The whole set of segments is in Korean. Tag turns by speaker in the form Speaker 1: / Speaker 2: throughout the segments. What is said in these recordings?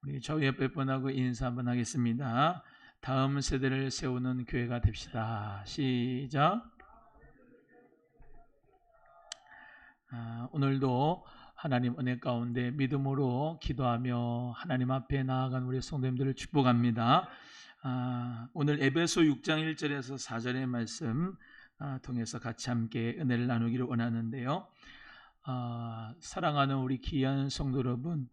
Speaker 1: 우리 저희 옆에 분하고 인사 한번 하겠습니다. 다음 세대를 세우는 교회가 됩시다. 시작. 오늘도 하나님 은혜 가운데 믿음으로 기도하며 하나님 앞에 나아간 우리 성도님들을 축복합니다. 오늘 에베소 6장 1절에서 4절의 말씀 통해서 같이 함께 은혜를 나누기를 원하는데요. 사랑하는 우리 귀한 성도 여러분,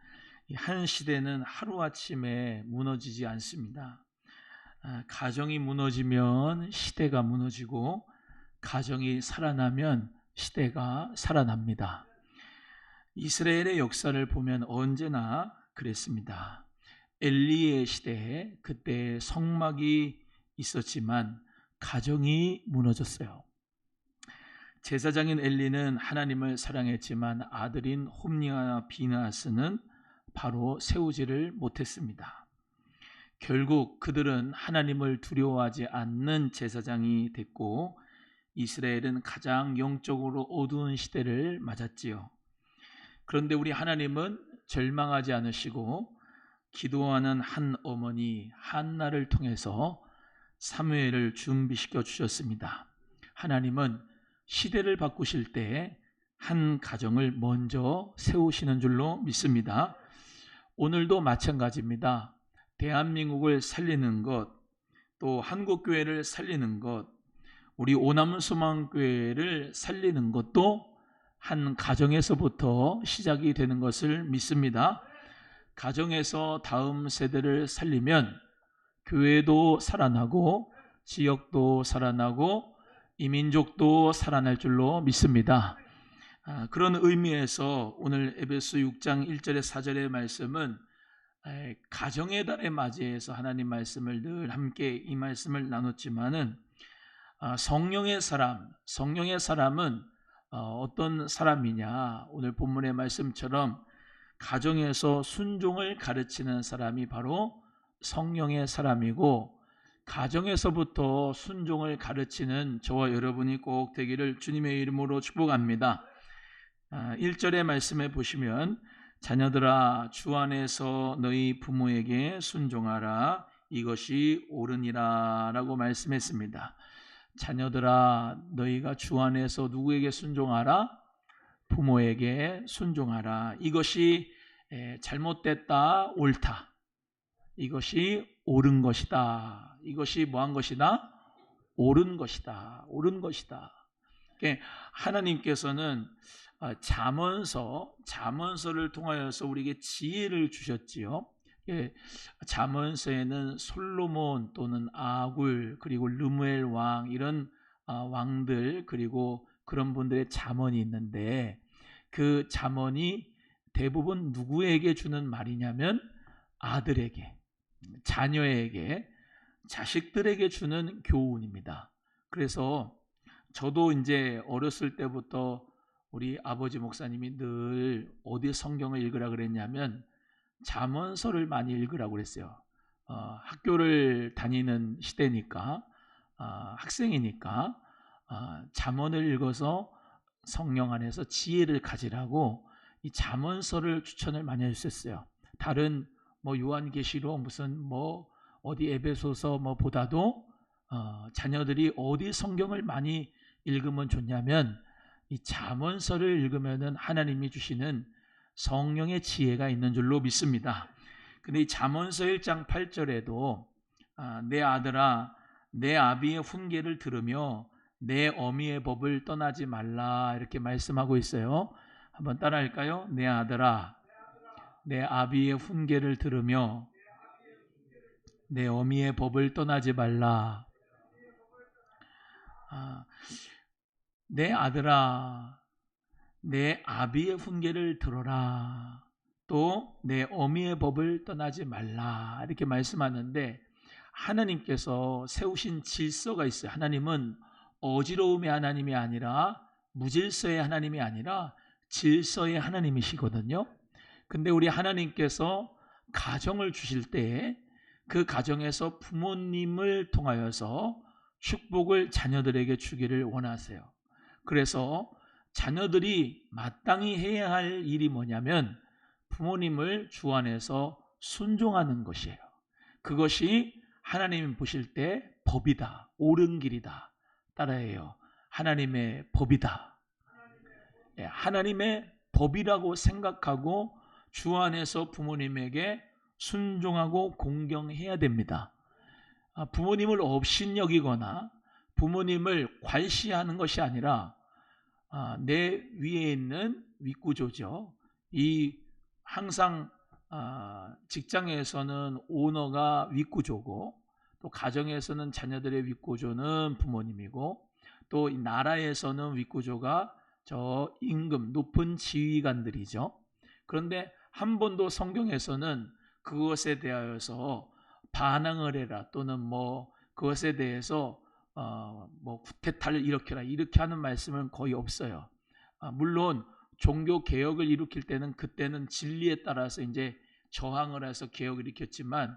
Speaker 1: 한 시대는 하루아침에 무너지지 않습니다. 가정이 무너지면 시대가 무너지고, 가정이 살아나면 시대가 살아납니다. 이스라엘의 역사를 보면 언제나 그랬습니다. 엘리의 시대에 그때 성막이 있었지만 가정이 무너졌어요. 제사장인 엘리는 하나님을 사랑했지만 아들인 홈리와 비나스는 바로 세우지를 못했습니다. 결국 그들은 하나님을 두려워하지 않는 제사장이 됐고, 이스라엘은 가장 영적으로 어두운 시대를 맞았지요. 그런데 우리 하나님은 절망하지 않으시고 기도하는 한 어머니 한나를 통해서 사무엘을 준비시켜 주셨습니다. 하나님은 시대를 바꾸실 때 한 가정을 먼저 세우시는 줄로 믿습니다. 오늘도 마찬가지입니다. 대한민국을 살리는 것, 또 한국교회를 살리는 것, 우리 오남소망교회를 살리는 것도 한 가정에서부터 시작이 되는 것을 믿습니다. 가정에서 다음 세대를 살리면 교회도 살아나고 지역도 살아나고 이민족도 살아날 줄로 믿습니다. 그런 의미에서 오늘 에베소 6장 1절에 4절의 말씀은 가정의 달에 맞이해서 하나님 말씀을 늘 함께 이 말씀을 나눴지만은 성령의 사람은 어떤 사람이냐? 오늘 본문의 말씀처럼 가정에서 순종을 가르치는 사람이 바로 성령의 사람이고, 가정에서부터 순종을 가르치는 저와 여러분이 꼭 되기를 주님의 이름으로 축복합니다. 1절의 말씀에 보시면 자녀들아 주 안에서 너희 부모에게 순종하라, 이것이 옳으니라 라고 말씀했습니다. 자녀들아 너희가 주 안에서 누구에게 순종하라? 부모에게 순종하라. 이것이 잘못됐다, 옳다. 이것이 옳은 것이다. 이것이 뭐한 것이다? 옳은 것이다. 옳은 것이다. 하나님께서는 잠언서를 통하여서 우리에게 지혜를 주셨지요. 잠언서에는 솔로몬 또는 아굴 그리고 르무엘 왕 이런 왕들 그리고 그런 분들의 잠언이 있는데, 그 잠언이 대부분 누구에게 주는 말이냐면 아들에게, 자녀에게, 자식들에게 주는 교훈입니다. 그래서 저도 이제 어렸을 때부터 우리 아버지 목사님이 늘 어디 성경을 읽으라 그랬냐면 잠언서를 많이 읽으라고 그랬어요. 학교를 다니는 시대니까, 학생이니까 잠언을 읽어서 성령 안에서 지혜를 가지라고 이 잠언서를 추천을 많이 해주셨어요. 다른 뭐 요한계시록 무슨 뭐 어디 에베소서 뭐 보다도 자녀들이 어디 성경을 많이 읽으면 좋냐면 이 잠언서를 읽으면은 하나님이 주시는 성령의 지혜가 있는 줄로 믿습니다. 근데 이 잠언서 1장 8절에도 내 아들아 내 아비의 훈계를 들으며 내 어미의 법을 떠나지 말라 이렇게 말씀하고 있어요. 한번 따라할까요? 내 아들아 내 아비의 훈계를 들으며 내 어미의 법을 떠나지 말라. 내 아들아 내 아비의 훈계를 들어라. 또 내 어미의 법을 떠나지 말라 이렇게 말씀하는데, 하나님께서 세우신 질서가 있어요. 하나님은 어지러움의 하나님이 아니라, 무질서의 하나님이 아니라 질서의 하나님이시거든요. 근데 우리 하나님께서 가정을 주실 때 그 가정에서 부모님을 통하여서 축복을 자녀들에게 주기를 원하세요. 그래서 자녀들이 마땅히 해야 할 일이 뭐냐면 부모님을 주 안에서 순종하는 것이에요. 그것이 하나님 보실 때 법이다, 옳은 길이다. 따라해요. 하나님의 법이다. 하나님의 법이라고 생각하고 주 안에서 부모님에게 순종하고 공경해야 됩니다. 부모님을 업신여기거나 부모님을 괄시하는 것이 아니라 내 위에 있는 윗구조죠. 이 항상 직장에서는 오너가 윗구조고, 또 가정에서는 자녀들의 윗구조는 부모님이고, 또 이 나라에서는 윗구조가 저 임금 높은 지휘관들이죠. 그런데 한 번도 성경에서는 그것에 대하여서 반항을 해라, 또는 뭐 그것에 대해서 뭐 구태타를 일으켜라, 이렇게 하는 말씀은 거의 없어요. 물론 종교 개혁을 일으킬 때는 그때는 진리에 따라서 이제 저항을 해서 개혁을 일으켰지만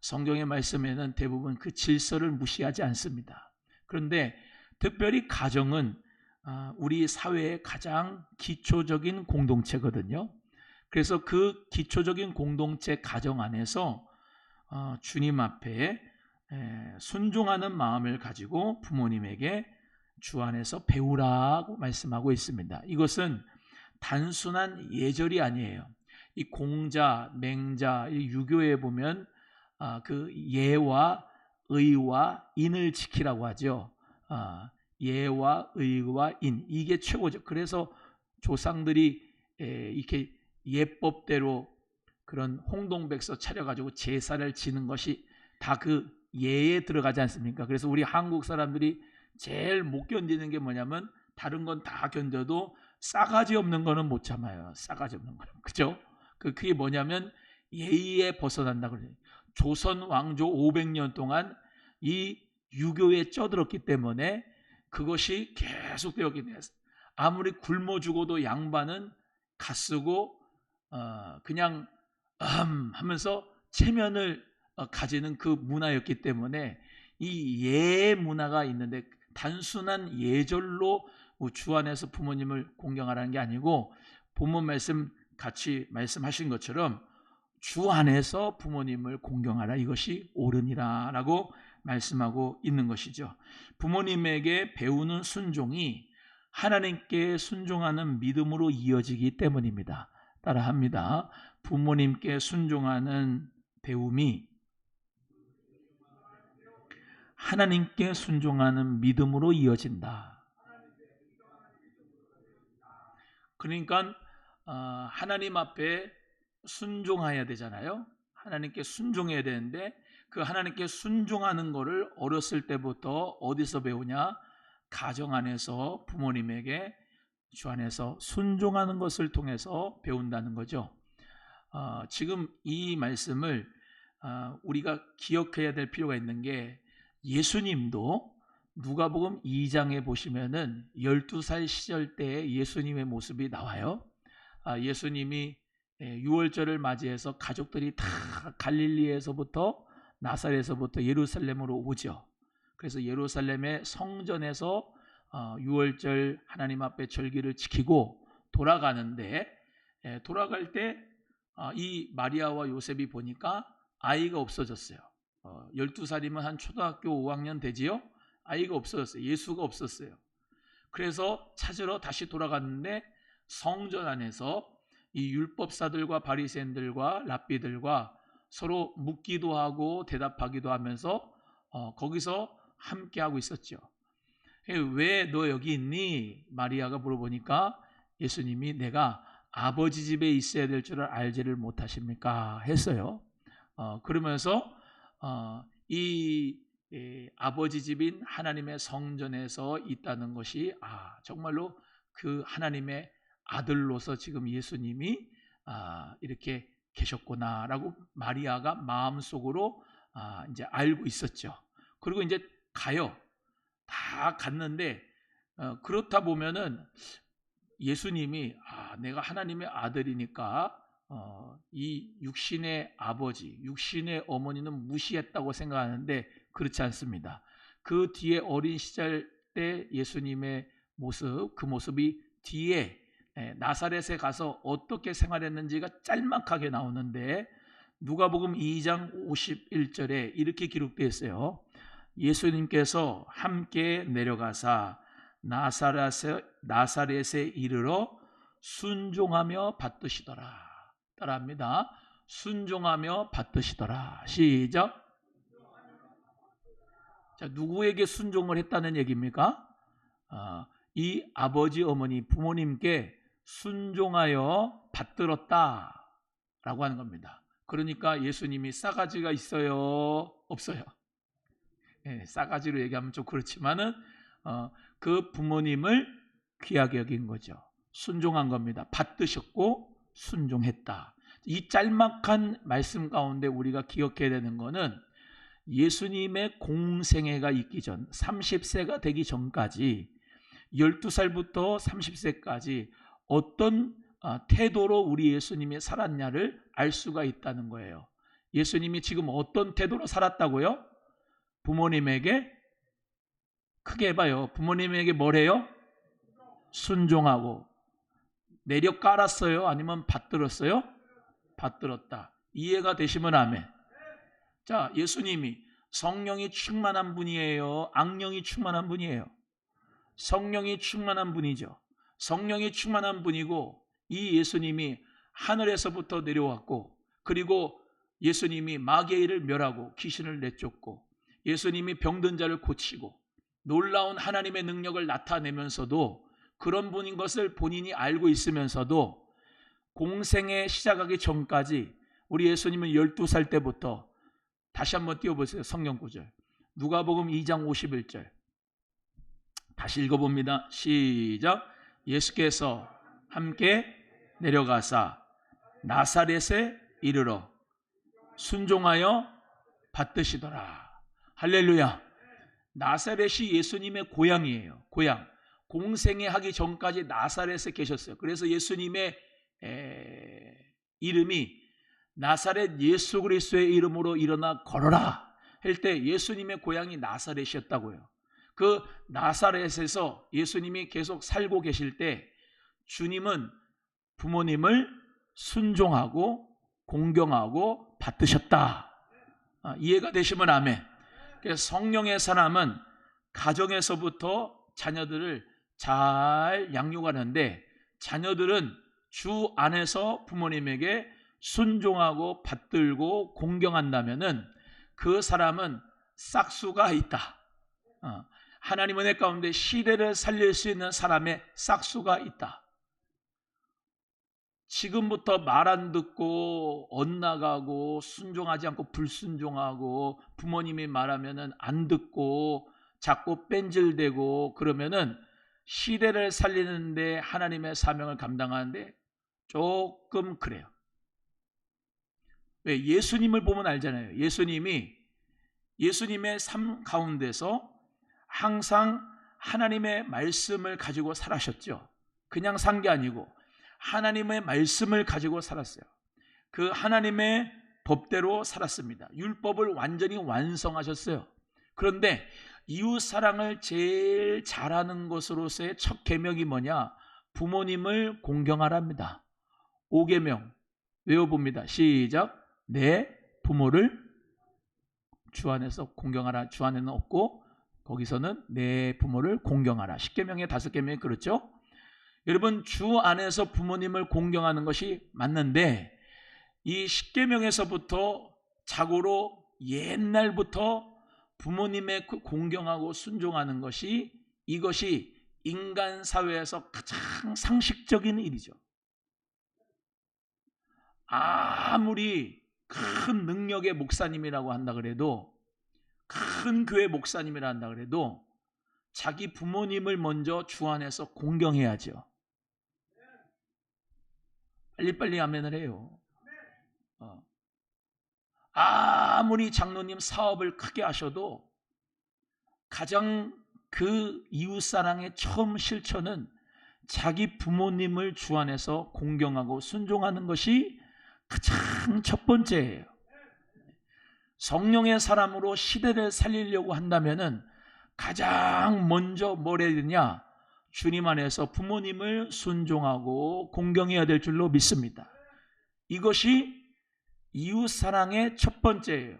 Speaker 1: 성경의 말씀에는 대부분 그 질서를 무시하지 않습니다. 그런데 특별히 가정은 우리 사회의 가장 기초적인 공동체거든요. 그래서 그 기초적인 공동체 가정 안에서 주님 앞에 순종하는 마음을 가지고 부모님에게 주 안에서 배우라고 말씀하고 있습니다. 이것은 단순한 예절이 아니에요. 이 공자, 맹자, 이 유교에 보면 그 예와 의와 인을 지키라고 하죠. 예와 의와 인, 이게 최고죠. 그래서 조상들이 이렇게 예법대로 그런 홍동백서 차려가지고 제사를 지는 것이 다 그 예에 들어가지 않습니까? 그래서 우리 한국 사람들이 제일 못 견디는 게 뭐냐면 다른 건 다 견뎌도 싸가지 없는 거는 못 참아요. 싸가지 없는 거는. 그죠? 그게 뭐냐면 예의에 벗어난다 그래요. 조선 왕조 500년 동안 이 유교에 쩌들었기 때문에 그것이 계속 되었기 때문에 아무리 굶어 죽어도 양반은 갓쓰고 그냥 하면서 체면을 가지는 그 문화였기 때문에 이 예 문화가 있는데, 단순한 예절로 주 안에서 부모님을 공경하라는 게 아니고 본문 말씀 같이 말씀하신 것처럼 주 안에서 부모님을 공경하라, 이것이 옳으니라 라고 말씀하고 있는 것이죠. 부모님에게 배우는 순종이 하나님께 순종하는 믿음으로 이어지기 때문입니다. 따라합니다. 부모님께 순종하는 배움이 하나님께 순종하는 믿음으로 이어진다. 그러니까 하나님 앞에 순종해야 되잖아요. 하나님께 순종해야 되는데 그 하나님께 순종하는 것을 어렸을 때부터 어디서 배우냐? 가정 안에서 부모님에게 주 안에서 순종하는 것을 통해서 배운다는 거죠. 지금 이 말씀을 우리가 기억해야 될 필요가 있는 게, 예수님도 누가복음 2장에 보시면은 12살 시절 때 예수님의 모습이 나와요. 예수님이 6월절을 맞이해서 가족들이 다 갈릴리에서부터 나사렛에서부터 예루살렘으로 오죠. 그래서 예루살렘의 성전에서 6월절 하나님 앞에 절기를 지키고 돌아가는데, 돌아갈 때 이 마리아와 요셉이 보니까 아이가 없어졌어요. 12살이면 한 초등학교 5학년 되지요? 아이가 없어졌어요. 예수가 없었어요. 그래서 찾으러 다시 돌아갔는데 성전 안에서 이 율법사들과 바리새인들과 랍비들과 서로 묻기도 하고 대답하기도 하면서 거기서 함께하고 있었죠. 왜 너 여기 있니? 마리아가 물어보니까 예수님이 내가 아버지 집에 있어야 될 줄을 알지를 못하십니까? 했어요. 그러면서 이 아버지 집인 하나님의 성전에서 있다는 것이 정말로 그 하나님의 아들로서 지금 예수님이 이렇게 계셨구나라고 마리아가 마음속으로 이제 알고 있었죠. 그리고 이제 가요. 다 갔는데 그렇다 보면은 예수님이 내가 하나님의 아들이니까 이 육신의 아버지, 육신의 어머니는 무시했다고 생각하는데 그렇지 않습니다. 그 뒤에 어린 시절 때 예수님의 모습, 그 모습이 뒤에 나사렛에 가서 어떻게 생활했는지가 짤막하게 나오는데, 누가복음 2장 51절에 이렇게 기록되어 있어요. 예수님께서 함께 내려가사 나사렛에 이르러 순종하며 받드시더라. 따라합니다. 순종하며 받드시더라. 시작. 자, 누구에게 순종을 했다는 얘기입니까? 이 아버지 어머니 부모님께 순종하여 받들었다라고 하는 겁니다. 그러니까 예수님이 싸가지가 있어요? 없어요? 네, 싸가지로 얘기하면 좀 그렇지만은 그 부모님을 귀하게 여긴 거죠. 순종한 겁니다. 받드셨고 순종했다. 이 짤막한 말씀 가운데 우리가 기억해야 되는 거는 예수님의 공생애가 있기 전 30세가 되기 전까지 12살부터 30세까지 어떤 태도로 우리 예수님이 살았냐를 알 수가 있다는 거예요. 예수님이 지금 어떤 태도로 살았다고요? 부모님에게 크게 해봐요. 부모님에게 뭐래요? 순종하고. 내려 깔았어요? 아니면 받들었어요? 받들었다. 이해가 되시면 아멘. 자, 예수님이 성령이 충만한 분이에요? 악령이 충만한 분이에요? 성령이 충만한 분이죠. 성령이 충만한 분이고 이 예수님이 하늘에서부터 내려왔고 그리고 예수님이 마귀의 일을 멸하고 귀신을 내쫓고 예수님이 병든 자를 고치고 놀라운 하나님의 능력을 나타내면서도 그런 분인 것을 본인이 알고 있으면서도 공생에 시작하기 전까지 우리 예수님은 12살 때부터 다시 한번 띄워보세요. 성경 구절 누가복음 2장 51절 다시 읽어봅니다. 시작. 예수께서 함께 내려가사 나사렛에 이르러 순종하여 받드시더라. 할렐루야. 나사렛이 예수님의 고향이에요. 고향. 공생애 하기 전까지 나사렛에 계셨어요. 그래서 예수님의 이름이 나사렛 예수 그리스도의 이름으로 일어나 걸어라 할 때 예수님의 고향이 나사렛이었다고요. 그 나사렛에서 예수님이 계속 살고 계실 때 주님은 부모님을 순종하고 공경하고 받드셨다. 이해가 되시면 아멘. 그래서 성령의 사람은 가정에서부터 자녀들을 잘 양육하는데 자녀들은 주 안에서 부모님에게 순종하고 받들고 공경한다면은 그 사람은 싹수가 있다. 하나님 은혜 가운데 시대를 살릴 수 있는 사람의 싹수가 있다. 지금부터 말 안 듣고 엇나가고 순종하지 않고 불순종하고 부모님이 말하면은 안 듣고 자꾸 뺀질대고 그러면은 시대를 살리는데 하나님의 사명을 감당하는데 조금 그래요. 왜? 예수님을 보면 알잖아요. 예수님의 삶 가운데서 항상 하나님의 말씀을 가지고 살아셨죠. 그냥 산 게 아니고 하나님의 말씀을 가지고 살았어요. 그 하나님의 법대로 살았습니다. 율법을 완전히 완성하셨어요. 그런데 이웃사랑을 제일 잘하는 것으로서의 첫 계명이 뭐냐? 부모님을 공경하랍니다. 5계명 외워봅니다. 시작. 내 부모를 주 안에서 공경하라. 주 안에는 없고 거기서는 내 부모를 공경하라. 10계명에 5계명이 그렇죠? 여러분 주 안에서 부모님을 공경하는 것이 맞는데 이 10계명에서부터 자고로 옛날부터 부모님의 공경하고 순종하는 것이 이것이 인간 사회에서 가장 상식적인 일이죠. 아무리 큰 능력의 목사님이라고 한다 그래도 큰 교회 목사님이라 한다 그래도 자기 부모님을 먼저 주 안에서 공경해야죠. 빨리빨리 아멘을 해요. 아무리 장로님 사업을 크게 하셔도 가장 그 이웃사랑의 처음 실천은 자기 부모님을 주 안에서 공경하고 순종하는 것이 가장 첫 번째예요. 성령의 사람으로 시대를 살리려고 한다면은 가장 먼저 뭘 해야 되냐? 주님 안에서 부모님을 순종하고 공경해야 될 줄로 믿습니다. 이것이 이웃 사랑의 첫 번째예요.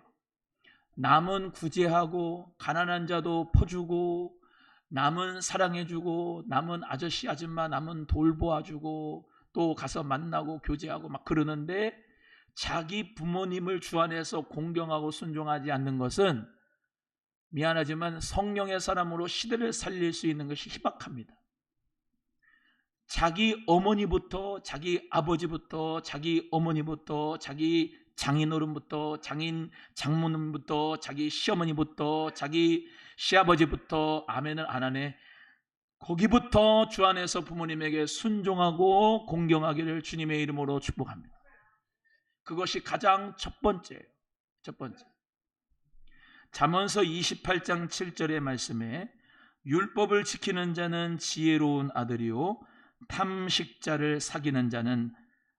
Speaker 1: 남은 구제하고 가난한 자도 퍼주고 남은 사랑해주고 남은 아저씨 아줌마 남은 돌보아주고 또 가서 만나고 교제하고 막 그러는데 자기 부모님을 주 안에서 공경하고 순종하지 않는 것은 미안하지만 성령의 사람으로 시대를 살릴 수 있는 것이 희박합니다. 자기 어머니부터 자기 아버지부터 자기 어머니부터 자기 장인어른부터 장모님부터 자기 시어머니부터 자기 시아버지부터 아멘을 안 하네. 거기부터 주 안에서 부모님에게 순종하고 공경하기를 주님의 이름으로 축복합니다. 그것이 가장 첫 번째예요. 첫 번째. 잠언서 28장 7절의 말씀에 율법을 지키는 자는 지혜로운 아들이요 탐식자를 사귀는 자는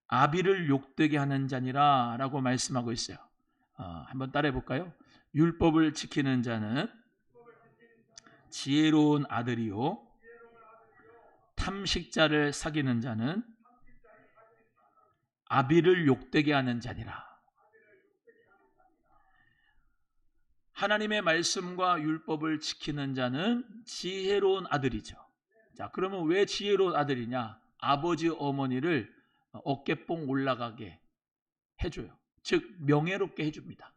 Speaker 1: 아비를 욕되게 하는 자니라 라고 말씀하고 있어요. 한번 따라해 볼까요? 율법을 지키는 자는 지혜로운 아들이요 탐식자를 사귀는 자는 아비를 욕되게 하는 자니라. 하나님의 말씀과 율법을 지키는 자는 지혜로운 아들이죠. 자, 그러면 왜 지혜로운 아들이냐? 아버지 어머니를 어깨뽕 올라가게 해줘요. 즉 명예롭게 해줍니다.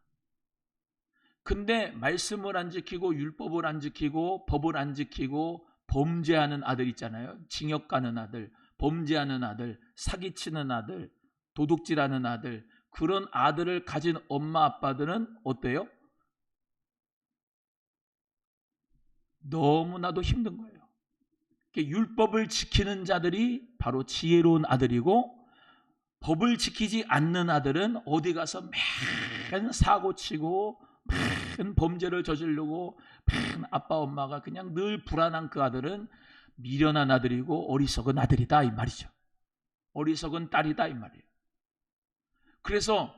Speaker 1: 근데 말씀을 안 지키고 율법을 안 지키고 법을 안 지키고 범죄하는 아들 있잖아요. 징역 가는 아들, 범죄하는 아들, 사기치는 아들, 도둑질하는 아들, 그런 아들을 가진 엄마 아빠들은 어때요? 너무나도 힘든 거예요. 율법을 지키는 자들이 바로 지혜로운 아들이고 법을 지키지 않는 아들은 어디 가서 맨 사고치고 맨 범죄를 저지르고 맨 아빠 엄마가 그냥 늘 불안한 그 아들은 미련한 아들이고 어리석은 아들이다 이 말이죠. 어리석은 딸이다 이 말이에요. 그래서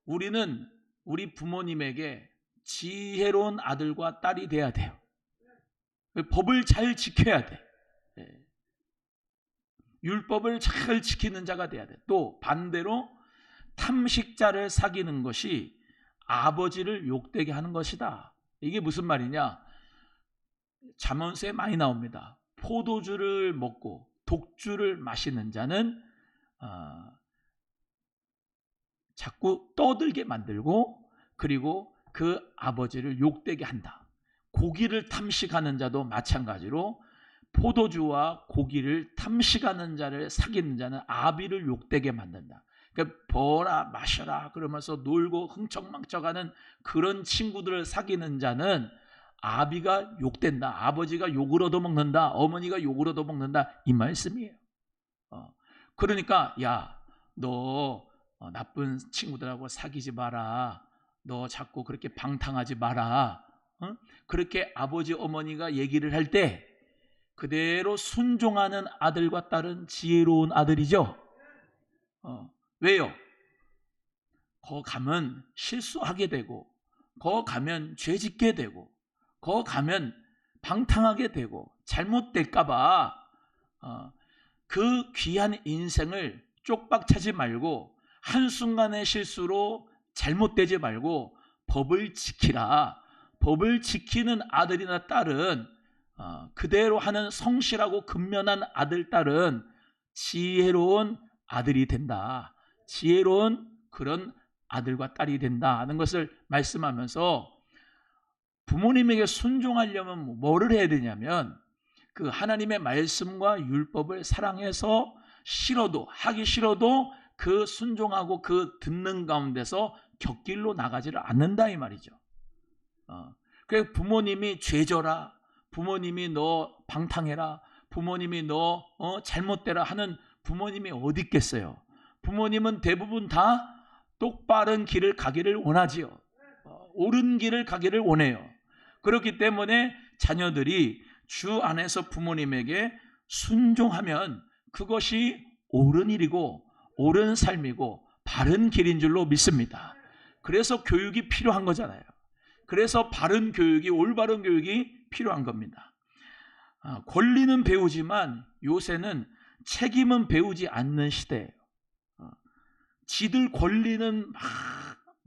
Speaker 1: 우리는 우리 부모님에게 지혜로운 아들과 딸이 돼야 돼요. 법을 잘 지켜야 돼. 율법을 잘 지키는 자가 돼야 돼. 또 반대로 탐식자를 사귀는 것이 아버지를 욕되게 하는 것이다. 이게 무슨 말이냐? 잠언서에 많이 나옵니다. 포도주를 먹고 독주를 마시는 자는 자꾸 떠들게 만들고 그리고 그 아버지를 욕되게 한다. 고기를 탐식하는 자도 마찬가지로 포도주와 고기를 탐식하는 자를 사귀는 자는 아비를 욕되게 만든다. 그러니까 버라 마셔라 그러면서 놀고 흥청망청하는 그런 친구들을 사귀는 자는 아비가 욕된다. 아버지가 욕을 얻어먹는다. 어머니가 욕을 얻어먹는다. 이 말씀이에요. 그러니까 야, 너 나쁜 친구들하고 사귀지 마라. 너 자꾸 그렇게 방탕하지 마라. 그렇게 아버지 어머니가 얘기를 할 때 그대로 순종하는 아들과 딸은 지혜로운 아들이죠. 왜요? 거 가면 실수하게 되고 거 가면 죄 짓게 되고 거 가면 방탕하게 되고 잘못될까 봐 그 귀한 인생을 쪽박차지 말고 한순간의 실수로 잘못되지 말고 법을 지키라. 법을 지키는 아들이나 딸은 그대로 하는 성실하고 근면한 아들, 딸은 지혜로운 아들이 된다. 지혜로운 그런 아들과 딸이 된다는 것을 말씀하면서 부모님에게 순종하려면 뭐를 해야 되냐면 그 하나님의 말씀과 율법을 사랑해서 하기 싫어도 그 순종하고 그 듣는 가운데서 곁길로 나가지를 않는다 이 말이죠. 그래서 부모님이 죄져라, 부모님이 너 방탕해라, 부모님이 너 잘못되라 하는 부모님이 어디 있겠어요. 부모님은 대부분 다 똑바른 길을 가기를 원하지요. 옳은 길을 가기를 원해요. 그렇기 때문에 자녀들이 주 안에서 부모님에게 순종하면 그것이 옳은 일이고 옳은 삶이고 바른 길인 줄로 믿습니다. 그래서 교육이 필요한 거잖아요. 그래서 바른 교육이, 올바른 교육이 필요한 겁니다. 권리는 배우지만 요새는 책임은 배우지 않는 시대예요. 지들 권리는 막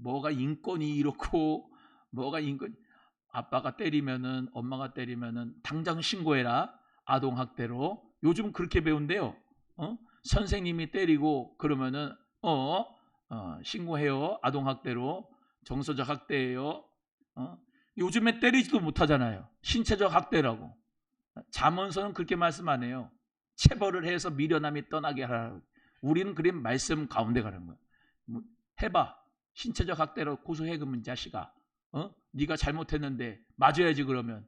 Speaker 1: 뭐가 인권이 이렇고 뭐가 인권. 아빠가 때리면은 엄마가 때리면은 당장 신고해라. 아동학대로. 요즘 그렇게 배운대요. 선생님이 때리고 그러면은 신고해요. 아동학대로. 정서적 학대예요. 요즘에 때리지도 못하잖아요. 신체적 학대라고. 잠언서는 그렇게 말씀 안 해요. 체벌을 해서 미련함이 떠나게 하라. 우리는 그래 말씀 가운데 가는 거야. 뭐 해봐. 신체적 학대로 고소해 그러면 자식아. 네가 잘못했는데 맞아야지 그러면.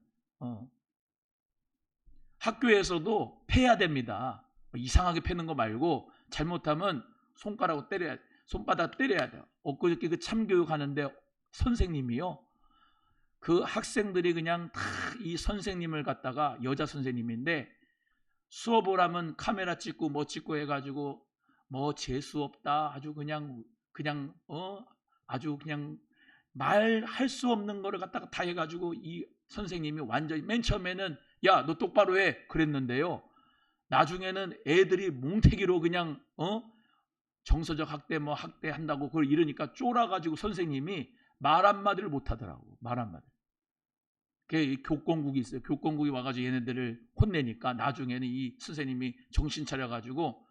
Speaker 1: 학교에서도 패야 됩니다. 이상하게 패는 거 말고 잘못하면 손가락으로 때려야 돼. 손바닥 때려야 돼요. 엊그저께 그 참교육 하는데 선생님이요. 그 학생들이 그냥 다 이 선생님을 갖다가 여자 선생님인데 수업을 하면 카메라 찍고 뭐 찍고 해가지고 뭐 재수 없다 아주 그냥 아주 그냥 말할 수 없는 거를 갖다가 다 해가지고 이 선생님이 완전히 맨 처음에는 야 너 똑바로 해 그랬는데요. 나중에는 애들이 뭉태기로 그냥 정서적 학대 뭐 학대한다고 그걸 이러니까 쫄아가지고 선생님이 말 한마디를 못하더라고. 말 한마디. 교권국이 있어요. 교권국이 와가지고 얘네들을 혼내니까 나중에는 이 선생님이 정신 차려가지고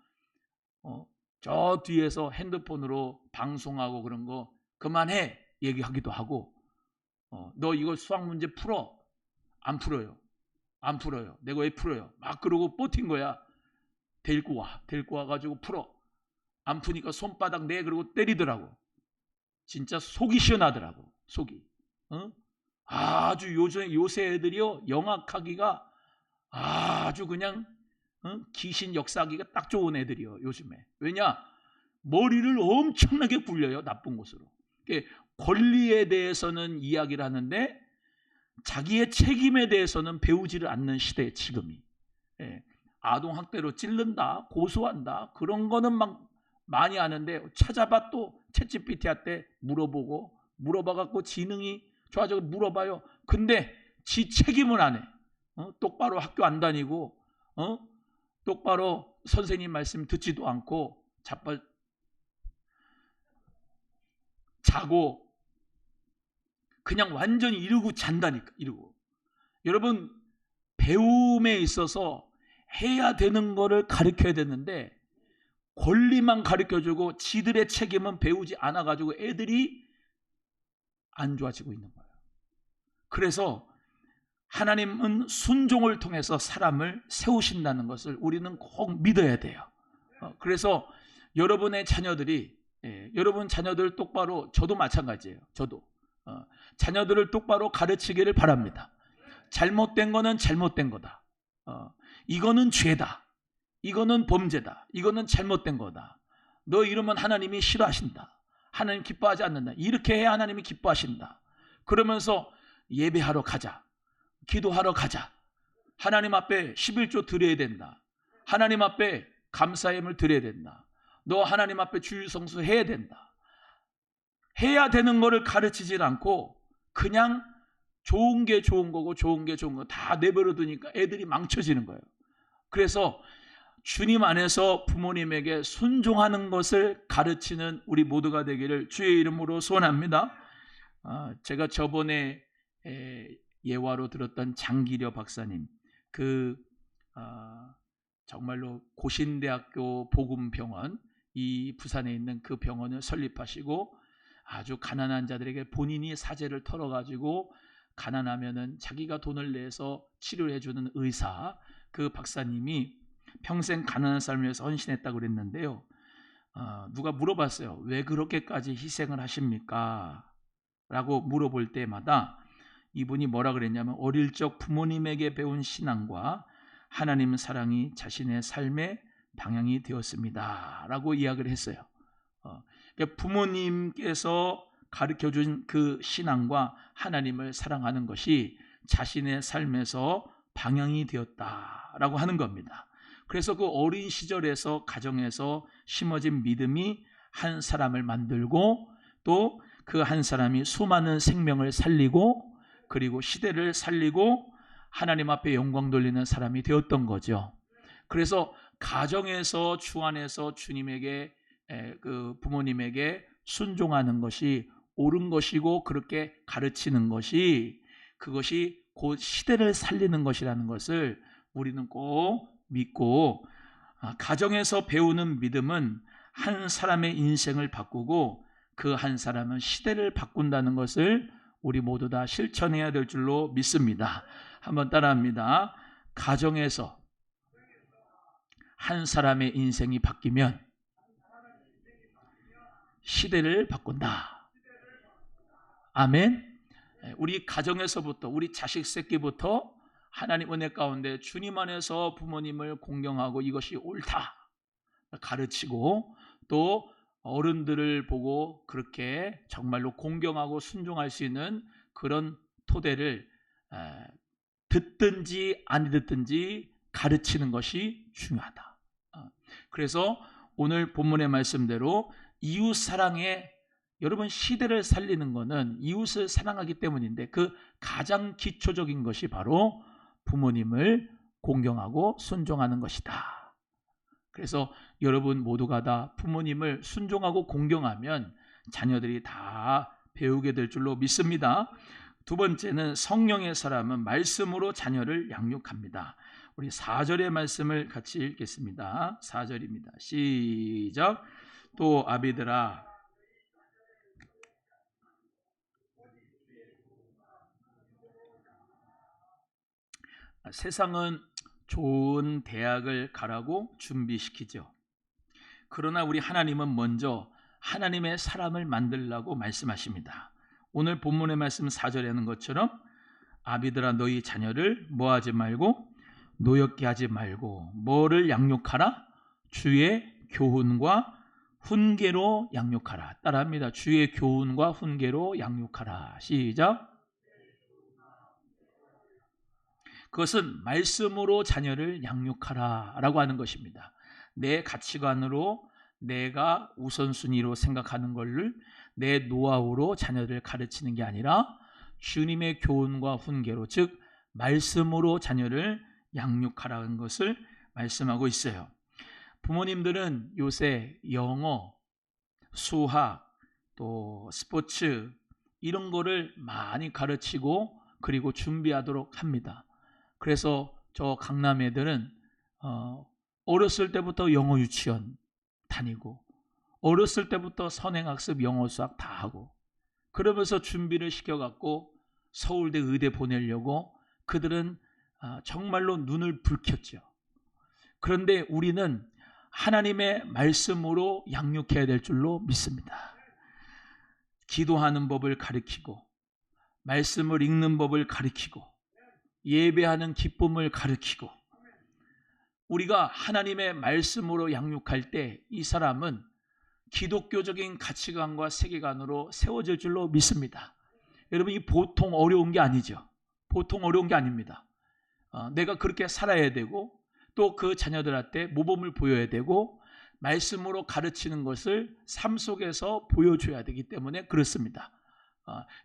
Speaker 1: 저 뒤에서 핸드폰으로 방송하고 그런 거 그만해 얘기하기도 하고 너 이거 수학 문제 풀어. 안 풀어요. 안 풀어요. 내가 왜 풀어요. 막 그러고 버틴 거야. 데리고 와가지고 풀어. 안 푸니까 손바닥 내 그러고 때리더라고. 진짜 속이 시원하더라고. 속이. 아주 요새 애들이요 영악하기가 아주 그냥 귀신 역사하기가 딱 좋은 애들이요 요즘에. 왜냐? 머리를 엄청나게 굴려요. 나쁜 곳으로. 권리에 대해서는 이야기를 하는데 자기의 책임에 대해서는 배우지를 않는 시대 지금이. 아동학대로 찔른다 고소한다 그런 거는 막 많이 아는데 찾아봐 또 챗GPT한테 물어봐갖고 지능이 좋아져서 물어봐요. 근데 지 책임은 안 해. 똑바로 학교 안 다니고 똑바로 선생님 말씀 듣지도 않고 자고 그냥 완전히 이러고 잔다니까. 이러고. 여러분 배움에 있어서 해야 되는 거를 가르쳐야 되는데 권리만 가르쳐주고 지들의 책임은 배우지 않아가지고 애들이 안 좋아지고 있는 거예요. 그래서 하나님은 순종을 통해서 사람을 세우신다는 것을 우리는 꼭 믿어야 돼요. 그래서 여러분의 자녀들이 여러분 자녀들 똑바로 저도 마찬가지예요. 저도 자녀들을 똑바로 가르치기를 바랍니다. 잘못된 거는 잘못된 거다. 이거는 죄다. 이거는 범죄다. 이거는 잘못된 거다. 너 이러면 하나님이 싫어하신다. 하나님 기뻐하지 않는다. 이렇게 해야 하나님이 기뻐하신다. 그러면서 예배하러 가자. 기도하러 가자. 하나님 앞에 11조 드려야 된다. 하나님 앞에 감사함을 드려야 된다. 너 하나님 앞에 주일성수 해야 된다. 해야 되는 거를 가르치질 않고 그냥 좋은 게 좋은 거고 좋은 게 좋은 거 다 내버려 두니까 애들이 망쳐지는 거예요. 그래서 주님 안에서 부모님에게 순종하는 것을 가르치는 우리 모두가 되기를 주의 이름으로 소원합니다. 제가 저번에 예화로 들었던 장기려 박사님, 정말로 고신대학교 복음병원, 이 부산에 있는 그 병원을 설립하시고 아주 가난한 자들에게 본인이 사재를 털어가지고 가난하면은 자기가 돈을 내서 치료를 해주는 의사, 그 박사님이 평생 가난한 삶을 위해서 헌신했다고 그랬는데요. 누가 물어봤어요. 왜 그렇게까지 희생을 하십니까? 라고 물어볼 때마다 이분이 뭐라 그랬냐면 어릴 적 부모님에게 배운 신앙과 하나님 사랑이 자신의 삶의 방향이 되었습니다. 라고 이야기를 했어요. 그러니까 부모님께서 가르쳐준 그 신앙과 하나님을 사랑하는 것이 자신의 삶에서 방향이 되었다라고 하는 겁니다. 그래서 그 어린 시절에서 가정에서 심어진 믿음이 한 사람을 만들고 또 그 한 사람이 수많은 생명을 살리고 그리고 시대를 살리고 하나님 앞에 영광 돌리는 사람이 되었던 거죠. 그래서 가정에서 주 안에서 주님에게 그 부모님에게 순종하는 것이 옳은 것이고 그렇게 가르치는 것이 그것이 곧 시대를 살리는 것이라는 것을 우리는 꼭 믿고 가정에서 배우는 믿음은 한 사람의 인생을 바꾸고 그 한 사람은 시대를 바꾼다는 것을 우리 모두 다 실천해야 될 줄로 믿습니다. 한번 따라합니다. 가정에서 한 사람의 인생이 바뀌면 시대를 바꾼다. 아멘. 우리 가정에서부터 우리 자식 새끼부터 하나님 은혜 가운데 주님 안에서 부모님을 공경하고 이것이 옳다 가르치고 또 어른들을 보고 그렇게 정말로 공경하고 순종할 수 있는 그런 토대를 듣든지 안 듣든지 가르치는 것이 중요하다. 그래서 오늘 본문의 말씀대로 이웃 사랑에 여러분 시대를 살리는 것은 이웃을 사랑하기 때문인데 그 가장 기초적인 것이 바로 부모님을 공경하고 순종하는 것이다. 그래서 여러분 모두가 다 부모님을 순종하고 공경하면 자녀들이 다 배우게 될 줄로 믿습니다. 두 번째는 성령의 사람은 말씀으로 자녀를 양육합니다. 우리 4절의 말씀을 같이 읽겠습니다. 4절입니다. 시작. 또 아비들아 세상은 좋은 대학을 가라고 준비시키죠. 그러나 우리 하나님은 먼저 하나님의 사람을 만들라고 말씀하십니다. 오늘 본문의 말씀 4절에 하는 것처럼 아비들아 너희 자녀를 뭐하지 말고 노엽게 하지 말고 뭐를 양육하라? 주의 교훈과 훈계로 양육하라. 따라합니다. 주의 교훈과 훈계로 양육하라. 시작. 그것은 말씀으로 자녀를 양육하라 라고 하는 것입니다. 내 가치관으로 내가 우선순위로 생각하는 것을 내 노하우로 자녀를 가르치는 게 아니라 주님의 교훈과 훈계로 즉 말씀으로 자녀를 양육하라는 것을 말씀하고 있어요. 부모님들은 요새 영어, 수학, 또 스포츠 이런 거를 많이 가르치고 그리고 준비하도록 합니다. 그래서 저 강남 애들은 어렸을 때부터 영어 유치원 다니고 어렸을 때부터 선행학습 영어 수학 다 하고 그러면서 준비를 시켜갖고 서울대 의대 보내려고 그들은 정말로 눈을 붉혔죠. 그런데 우리는 하나님의 말씀으로 양육해야 될 줄로 믿습니다. 기도하는 법을 가르치고 말씀을 읽는 법을 가르치고 예배하는 기쁨을 가르치고 우리가 하나님의 말씀으로 양육할 때 이 사람은 기독교적인 가치관과 세계관으로 세워질 줄로 믿습니다. 여러분 이 보통 어려운 게 아니죠. 보통 어려운 게 아닙니다. 내가 그렇게 살아야 되고 또 그 자녀들한테 모범을 보여야 되고 말씀으로 가르치는 것을 삶 속에서 보여줘야 되기 때문에 그렇습니다.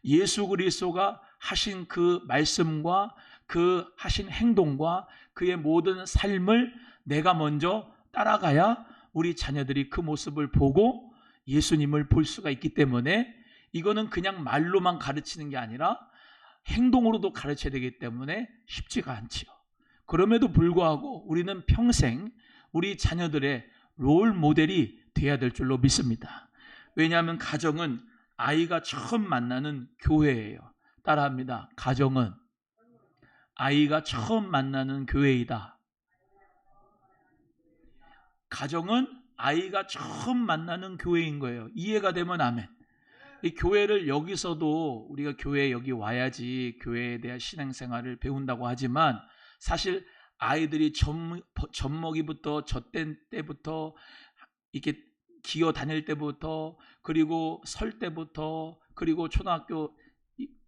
Speaker 1: 예수 그리스도가 하신 그 말씀과 그 하신 행동과 그의 모든 삶을 내가 먼저 따라가야 우리 자녀들이 그 모습을 보고 예수님을 볼 수가 있기 때문에 이거는 그냥 말로만 가르치는 게 아니라 행동으로도 가르쳐야 되기 때문에 쉽지가 않지요. 그럼에도 불구하고 우리는 평생 우리 자녀들의 롤 모델이 돼야 될 줄로 믿습니다. 왜냐하면 가정은 아이가 처음 만나는 교회예요. 따라합니다. 가정은 아이가 처음 만나는 교회이다. 가정은 아이가 처음 만나는 교회인 거예요. 이해가 되면 아멘. 이 교회를 여기서도 우리가 교회에 여기 와야지 교회에 대한 신앙생활을 배운다고 하지만 사실 아이들이 젖먹이부터 젖된 때부터 이렇게 기어 다닐 때부터 그리고 설 때부터 그리고 초등학교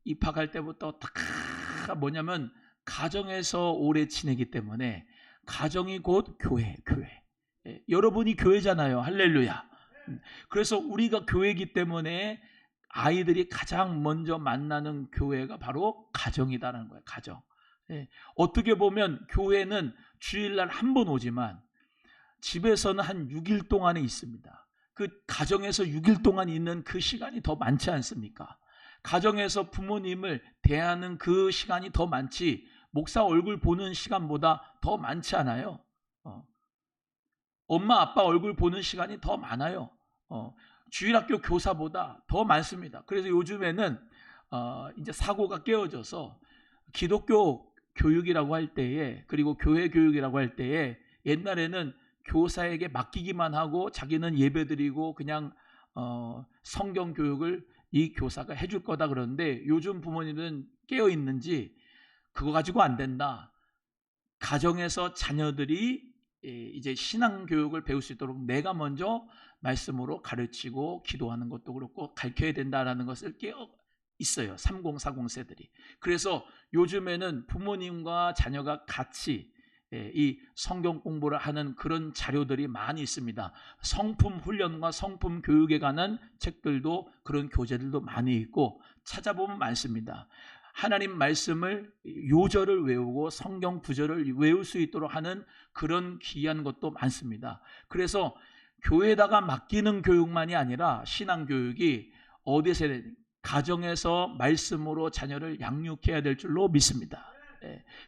Speaker 1: 입학할 때부터 다 뭐냐면 가정에서 오래 지내기 때문에 가정이 곧 교회. 여러분이 교회잖아요. 할렐루야. 그래서 우리가 교회이기 때문에 아이들이 가장 먼저 만나는 교회가 바로 가정이다라는 거예요. 가정. 어떻게 보면 교회는 주일날 한 번 오지만 집에서는 한 6일 동안에 있습니다. 그 가정에서 6일 동안 있는 그 시간이 더 많지 않습니까? 가정에서 부모님을 대하는 그 시간이 더 많지 목사 얼굴 보는 시간보다 더 많지 않아요. 엄마 아빠 얼굴 보는 시간이 더 많아요. 주일학교 교사보다 더 많습니다. 그래서 요즘에는 이제 사고가 깨어져서 기독교 교육이라고 할 때에, 그리고 교회 교육이라고 할 때에, 옛날에는 교사에게 맡기기만 하고 자기는 예배드리고 그냥 성경 교육을 이 교사가 해줄 거다 그러는데, 요즘 부모님은 깨어 있는지 그거 가지고 안 된다. 가정에서 자녀들이 이제 신앙 교육을 배울 수 있도록 내가 먼저 말씀으로 가르치고 기도하는 것도 그렇고 가르쳐야 된다라는 것을 깨어 있어요. 3040 세들이. 그래서 요즘에는 부모님과 자녀가 같이 이 성경 공부를 하는 그런 자료들이 많이 있습니다. 성품 훈련과 성품 교육에 관한 책들도, 그런 교재들도 많이 있고 찾아보면 많습니다. 하나님 말씀을, 요절을 외우고 성경 구절을 외울 수 있도록 하는 그런 귀한 것도 많습니다. 그래서 교회에다가 맡기는 교육만이 아니라 신앙 교육이 어디서 해야 되는지, 가정에서 말씀으로 자녀를 양육해야 될 줄로 믿습니다.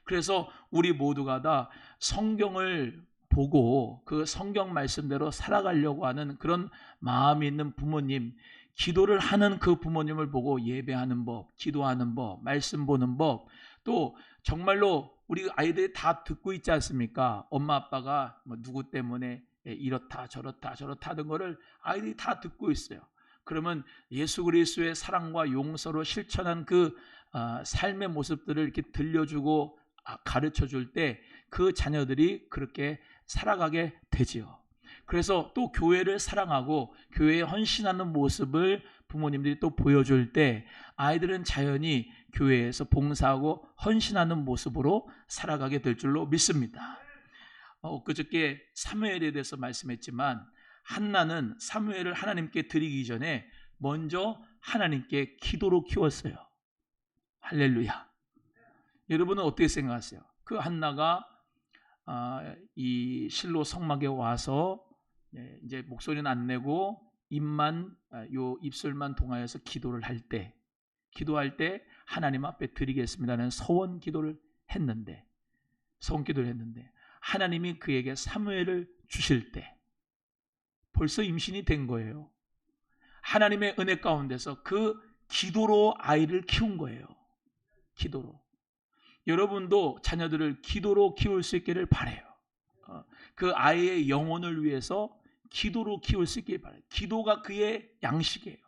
Speaker 1: 그래서 우리 모두가 다 성경을 보고 그 성경 말씀대로 살아가려고 하는 그런 마음이 있는 부모님, 기도를 하는 그 부모님을 보고 예배하는 법, 기도하는 법, 말씀 보는 법, 또 정말로 우리 아이들이 다 듣고 있지 않습니까? 엄마 아빠가 뭐 누구 때문에 이렇다 저렇다 하던 거를 아이들이 다 듣고 있어요. 그러면 예수 그리스도의 사랑과 용서로 실천한 그 삶의 모습들을 이렇게 들려주고 가르쳐 줄 때 그 자녀들이 그렇게 살아가게 되지요. 그래서 또 교회를 사랑하고 교회에 헌신하는 모습을 부모님들이 또 보여줄 때 아이들은 자연히 교회에서 봉사하고 헌신하는 모습으로 살아가게 될 줄로 믿습니다. 그저께 사무엘에 대해서 말씀했지만, 한나는 사무엘을 하나님께 드리기 전에 먼저 하나님께 기도로 키웠어요. 할렐루야. 여러분은 어떻게 생각하세요? 그 한나가 이 실로 성막에 와서 이제 목소리는 안 내고 입술만 동하여서 기도할 때 하나님 앞에 드리겠습니다는 서원 기도를 했는데 하나님이 그에게 사무엘을 주실 때 벌써 임신이 된 거예요. 하나님의 은혜 가운데서 그 기도로 아이를 키운 거예요. 기도로. 여러분도 자녀들을 기도로 키울 수 있기를 바라요. 그 아이의 영혼을 위해서 기도로 키울 수 있기를 바라요. 기도가 그의 양식이에요.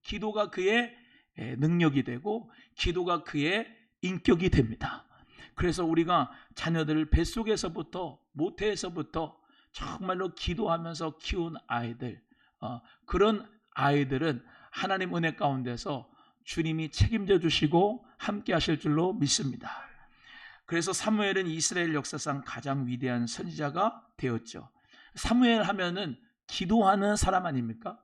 Speaker 1: 기도가 그의 능력이 되고 기도가 그의 인격이 됩니다. 그래서 우리가 자녀들을 뱃속에서부터, 모태에서부터 정말로 기도하면서 키운 아이들, 그런 아이들은 하나님 은혜 가운데서 주님이 책임져 주시고 함께 하실 줄로 믿습니다. 그래서 사무엘은 이스라엘 역사상 가장 위대한 선지자가 되었죠. 사무엘 하면은 기도하는 사람 아닙니까?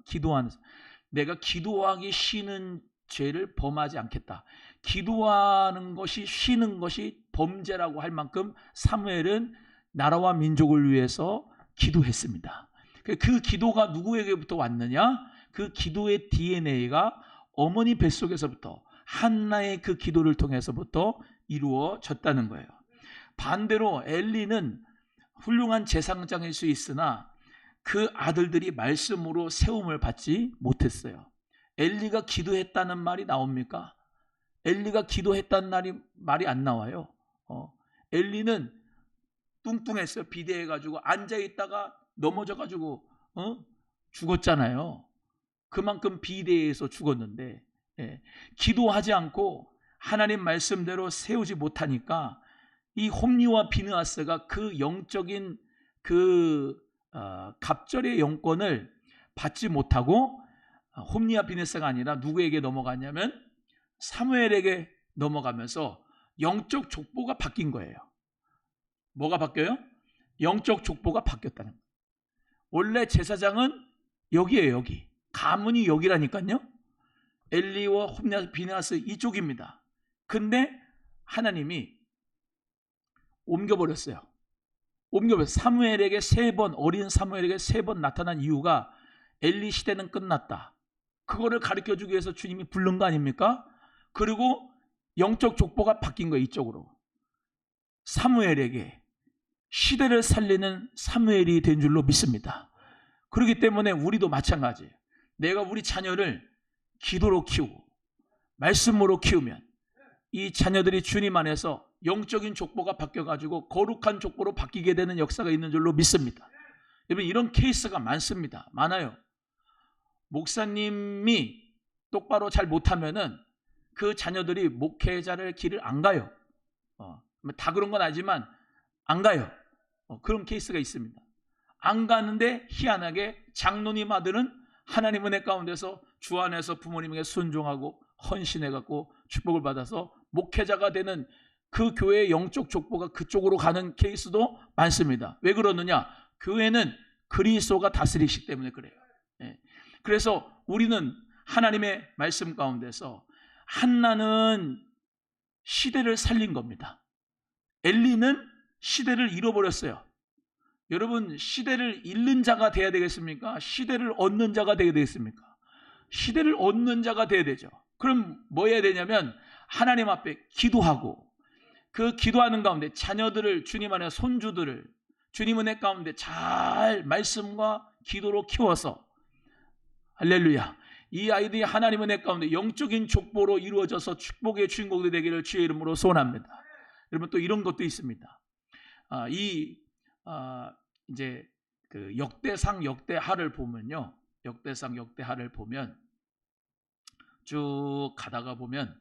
Speaker 1: 내가 기도하기 쉬는 죄를 범하지 않겠다. 기도하는 것이, 쉬는 것이 범죄라고 할 만큼 사무엘은 나라와 민족을 위해서 기도했습니다. 그 기도가 누구에게부터 왔느냐? 그 기도의 DNA가 어머니 뱃속에서부터, 한나의 그 기도를 통해서부터 이루어졌다는 거예요. 반대로 엘리는 훌륭한 제사장일 수 있으나 그 아들들이 말씀으로 세움을 받지 못했어요. 엘리가 기도했다는 말이 나옵니까? 엘리가 기도했다는 말이 안 나와요. 엘리는 뚱뚱했어요. 비대해가지고 앉아있다가 넘어져가지고 죽었잖아요. 그만큼 비대해서 죽었는데, 기도하지 않고 하나님 말씀대로 세우지 못하니까 이 홈리와 비느하스가 그 영적인 갑절의 영권을 받지 못하고, 홈리와 비느하스가 아니라 누구에게 넘어갔냐면 사무엘에게 넘어가면서 영적 족보가 바뀐 거예요. 뭐가 바뀌어요? 영적 족보가 바뀌었다는 거예요. 원래 제사장은 여기에요. 여기. 가문이 여기라니까요. 엘리와 홈리와 비느하스 이쪽입니다. 근데 하나님이 옮겨버렸어요. 사무엘에게 어린 사무엘에게 3번 나타난 이유가 엘리 시대는 끝났다. 그거를 가르쳐주기 위해서 주님이 부른 거 아닙니까? 그리고 영적 족보가 바뀐 거예요. 이쪽으로. 사무엘에게 시대를 살리는 사무엘이 된 줄로 믿습니다. 그렇기 때문에 우리도 마찬가지예요. 내가 우리 자녀를 기도로 키우고 말씀으로 키우면 이 자녀들이 주님 안에서 영적인 족보가 바뀌어가지고 거룩한 족보로 바뀌게 되는 역사가 있는 줄로 믿습니다. 여러분, 이런 케이스가 많습니다. 많아요. 목사님이 똑바로 잘 못하면은 그 자녀들이 목회자를 길을 안 가요. 다 그런 건 아니지만 안 가요. 그런 케이스가 있습니다. 안 가는데 희한하게 장로님 아들은 하나님 은혜 가운데서 주 안에서 부모님에게 순종하고 헌신해갖고 축복을 받아서 목회자가 되는 그 교회의 영적 족보가 그쪽으로 가는 케이스도 많습니다. 왜 그러느냐? 교회는 그리스도가 다스리시기 때문에 그래요. 그래서 우리는 하나님의 말씀 가운데서 한나는 시대를 살린 겁니다. 엘리는 시대를 잃어버렸어요. 여러분, 시대를 잃는 자가 돼야 되겠습니까? 시대를 얻는 자가 돼야 되겠습니까? 시대를 얻는 자가 돼야 되죠. 그럼 뭐 해야 되냐면 하나님 앞에 기도하고 그 기도하는 가운데 자녀들을, 주님 안에 손주들을 주님 은혜 가운데 잘 말씀과 기도로 키워서, 할렐루야, 이 아이들이 하나님 은혜 가운데 영적인 족보로 이루어져서 축복의 주인공이 되기를 주의 이름으로 소원합니다. 여러분, 또 이런 것도 있습니다. 이제 그 역대상 역대하를 보면요, 역대상 역대하를 보면 쭉 가다가 보면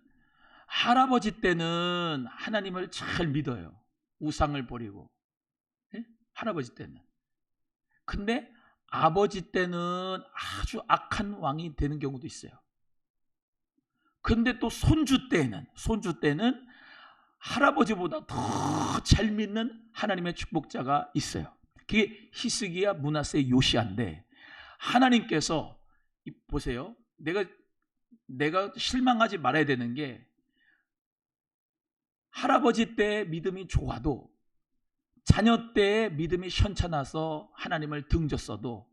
Speaker 1: 할아버지 때는 하나님을 잘 믿어요. 우상을 버리고. 할아버지 때는. 근데 아버지 때는 아주 악한 왕이 되는 경우도 있어요. 근데 또 손주 때는 할아버지보다 더 잘 믿는 하나님의 축복자가 있어요. 그게 히스기야, 므낫세, 요시야인데, 하나님께서 보세요. 내가 실망하지 말아야 되는 게, 할아버지 때 믿음이 좋아도 자녀 때 믿음이 현찮아서 하나님을 등졌어도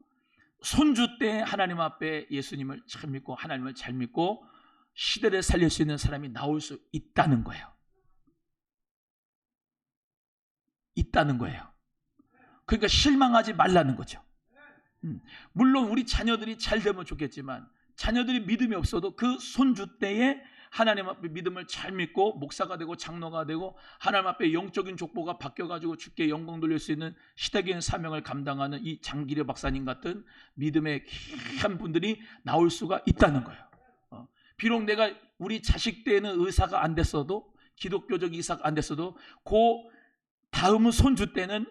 Speaker 1: 손주 때 하나님 앞에 예수님을 잘 믿고 하나님을 잘 믿고 시대를 살릴 수 있는 사람이 나올 수 있다는 거예요. 있다는 거예요. 그러니까 실망하지 말라는 거죠. 물론 우리 자녀들이 잘 되면 좋겠지만 자녀들이 믿음이 없어도 그 손주 때에 하나님 앞에 믿음을 잘 믿고 목사가 되고 장로가 되고 하나님 앞에 영적인 족보가 바뀌어가지고 주께 영광 돌릴 수 있는 시대적인 사명을 감당하는 이 장기려 박사님 같은 믿음의 귀한 분들이 나올 수가 있다는 거예요. 비록 내가 우리 자식 때는 의사가 안 됐어도, 기독교적 의사가 안 됐어도 그 다음 손주 때는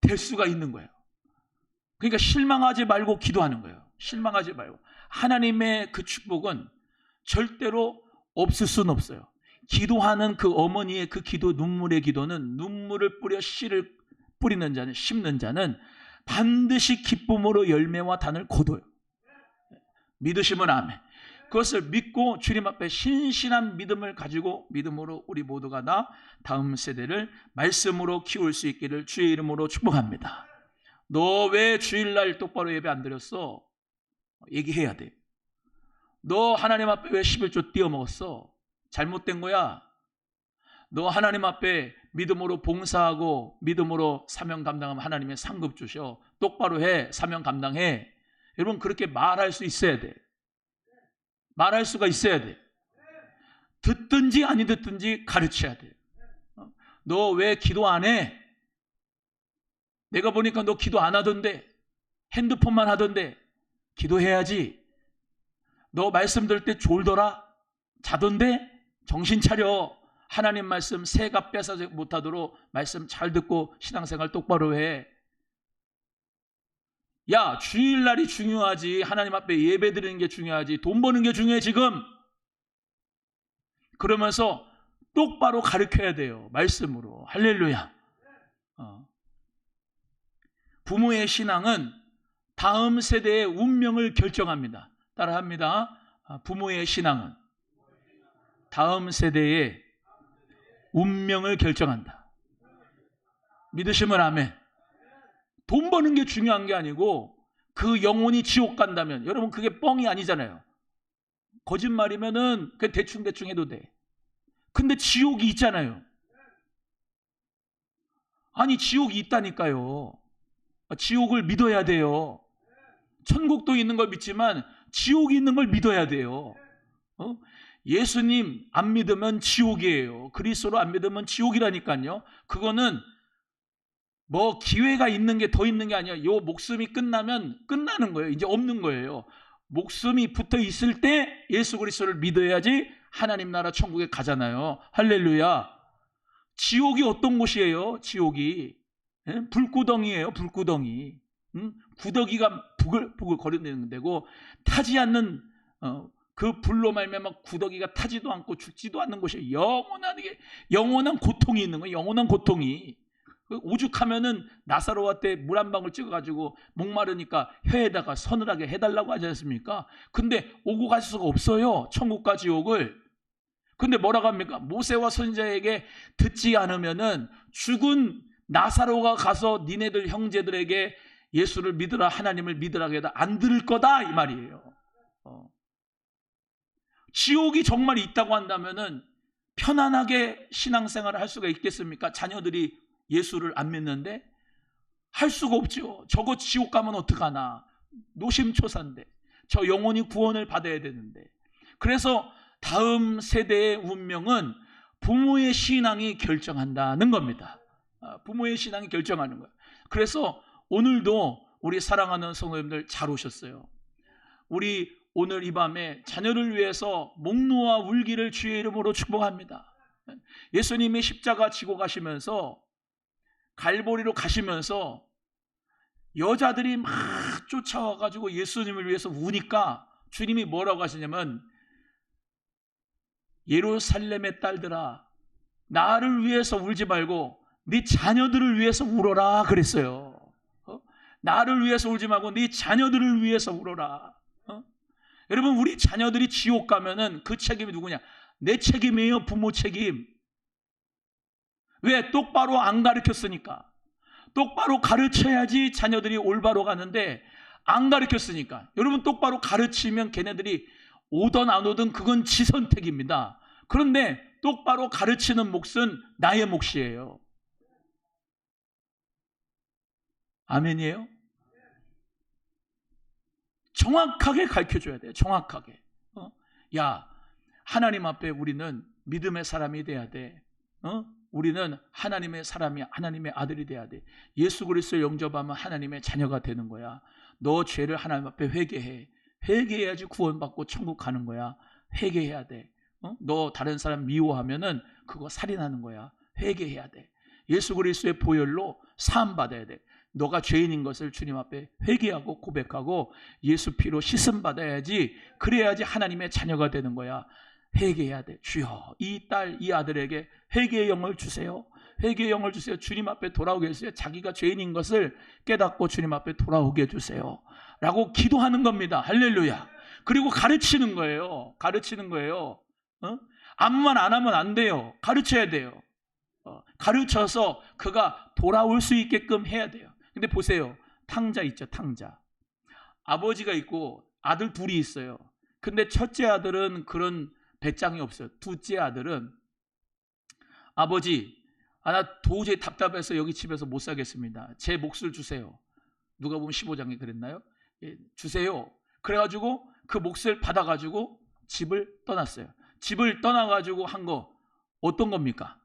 Speaker 1: 될 수가 있는 거예요. 그러니까 실망하지 말고 기도하는 거예요. 실망하지 말고. 하나님의 그 축복은 절대로 없을 수는 없어요. 기도하는 그 어머니의 그 기도, 눈물의 기도는, 눈물을 뿌려 씨를 뿌리는 자는, 심는 자는 반드시 기쁨으로 열매와 단을 거둬요. 믿으시면 아멘. 그것을 믿고 주님 앞에 신실한 믿음을 가지고 믿음으로 우리 모두가 다 다음 세대를 말씀으로 키울 수 있기를 주의 이름으로 축복합니다. 너 왜 주일날 똑바로 예배 안 드렸어? 얘기해야 돼. 너 하나님 앞에 왜 11조 띄어먹었어? 잘못된 거야. 너 하나님 앞에 믿음으로 봉사하고 믿음으로 사명 감당하면 하나님의 상급 주셔. 똑바로 해. 사명 감당해. 여러분, 그렇게 말할 수 있어야 돼. 말할 수가 있어야 돼. 듣든지 아니 듣든지 가르쳐야 돼. 너 왜 기도 안 해? 내가 보니까 너 기도 안 하던데, 핸드폰만 하던데. 기도해야지. 너 말씀 들을 때 졸더라? 자던데? 정신 차려. 하나님 말씀 새가 뺏어지 못하도록 말씀 잘 듣고 신앙생활 똑바로 해. 야, 주일날이 중요하지. 하나님 앞에 예배 드리는 게 중요하지. 돈 버는 게 중요해 지금. 그러면서 똑바로 가르쳐야 돼요. 말씀으로. 할렐루야. 부모의 신앙은 다음 세대의 운명을 결정합니다. 따라합니다. 부모의 신앙은 다음 세대의 운명을 결정한다. 믿으시면 아멘. 돈 버는 게 중요한 게 아니고 그 영혼이 지옥 간다면 여러분 그게 뻥이 아니잖아요. 거짓말이면은 그냥 대충 해도 돼. 근데 지옥이 있잖아요. 아니 지옥이 있다니까요. 지옥을 믿어야 돼요. 천국도 있는 걸 믿지만 지옥이 있는 걸 믿어야 돼요. 예수님 안 믿으면 지옥이에요. 그리스도로 안 믿으면 지옥이라니까요. 그거는 뭐 기회가 있는 게 더 있는 게 아니야. 요 목숨이 끝나면 끝나는 거예요. 이제 없는 거예요. 목숨이 붙어 있을 때 예수 그리스도를 믿어야지 하나님 나라 천국에 가잖아요. 할렐루야. 지옥이 어떤 곳이에요? 지옥이 불구덩이에요. 불구덩이. 구더기가 부글부글 거리는 데고 타지 않는 그 불로 말미암아 구더기가 타지도 않고 죽지도 않는 곳이에요. 영원한 고통이 있는 거예요. 영원한 고통이. 오죽하면은 나사로한테 물 한 방울 찍어가지고 목마르니까 혀에다가 서늘하게 해달라고 하지 않습니까? 근데 오고 갈 수가 없어요. 천국과 지옥을. 근데 뭐라고 합니까? 모세와 선지자에게 듣지 않으면은 죽은 나사로가 가서 니네들 형제들에게 예수를 믿으라, 하나님을 믿으라 해도 안 들을 거다 이 말이에요. 지옥이 정말 있다고 한다면은 편안하게 신앙생활을 할 수가 있겠습니까? 자녀들이 예수를 안 믿는데 할 수가 없죠. 저거 지옥 가면 어떡하나. 노심초사인데 저 영혼이 구원을 받아야 되는데. 그래서 다음 세대의 운명은 부모의 신앙이 결정한다는 겁니다. 부모의 신앙이 결정하는 거예요. 그래서 오늘도 우리 사랑하는 성도님들 잘 오셨어요. 우리 오늘 이 밤에 자녀를 위해서 목놓아 울기를 주의 이름으로 축복합니다. 예수님이 십자가 지고 가시면서 갈보리로 가시면서 여자들이 막 쫓아와가지고 예수님을 위해서 우니까 주님이 뭐라고 하시냐면 예루살렘의 딸들아 나를 위해서 울지 말고 네 자녀들을 위해서 울어라 그랬어요. 나를 위해서 울지 말고 네 자녀들을 위해서 울어라. 여러분 우리 자녀들이 지옥 가면은 그 책임이 누구냐? 내 책임이에요. 부모 책임. 왜? 똑바로 안 가르쳤으니까. 똑바로 가르쳐야지 자녀들이 올바로 가는데 안 가르쳤으니까. 여러분 똑바로 가르치면 걔네들이 오든 안 오든 그건 지 선택입니다. 그런데 똑바로 가르치는 몫은 나의 몫이에요. 아멘이에요? 정확하게 가르쳐줘야 돼요. 정확하게. 야, 하나님 앞에 우리는 믿음의 사람이 돼야 돼. 우리는 하나님의 사람이 하나님의 아들이 돼야 돼. 예수 그리스도를 영접하면 하나님의 자녀가 되는 거야. 너 죄를 하나님 앞에 회개해. 회개해야지 구원받고 천국 가는 거야. 회개해야 돼. 너 다른 사람 미워하면은 그거 살인하는 거야. 회개해야 돼. 예수 그리스도의 보혈로 사함 받아야 돼. 너가 죄인인 것을 주님 앞에 회개하고 고백하고 예수 피로 씻음 받아야지. 그래야지 하나님의 자녀가 되는 거야. 회개해야 돼. 주여 이 딸 이 아들에게 회개의 영을 주세요. 회개의 영을 주세요. 주님 앞에 돌아오게 해주세요. 자기가 죄인인 것을 깨닫고 주님 앞에 돌아오게 해주세요 라고 기도하는 겁니다. 할렐루야. 그리고 가르치는 거예요. 가르치는 거예요. 아무 말 안 하면 안 돼요. 가르쳐야 돼요. 가르쳐서 그가 돌아올 수 있게끔 해야 돼요. 근데 보세요. 탕자 있죠. 탕자. 아버지가 있고 아들 둘이 있어요. 근데 첫째 아들은 그런 배짱이 없어요. 둘째 아들은 아버지 나 도저히 답답해서 여기 집에서 못 살겠습니다. 제 몫을 주세요. 누가 보면 15장에 그랬나요? 주세요. 그래가지고 그 몫을 받아가지고 집을 떠났어요. 집을 떠나가지고 한 거 어떤 겁니까?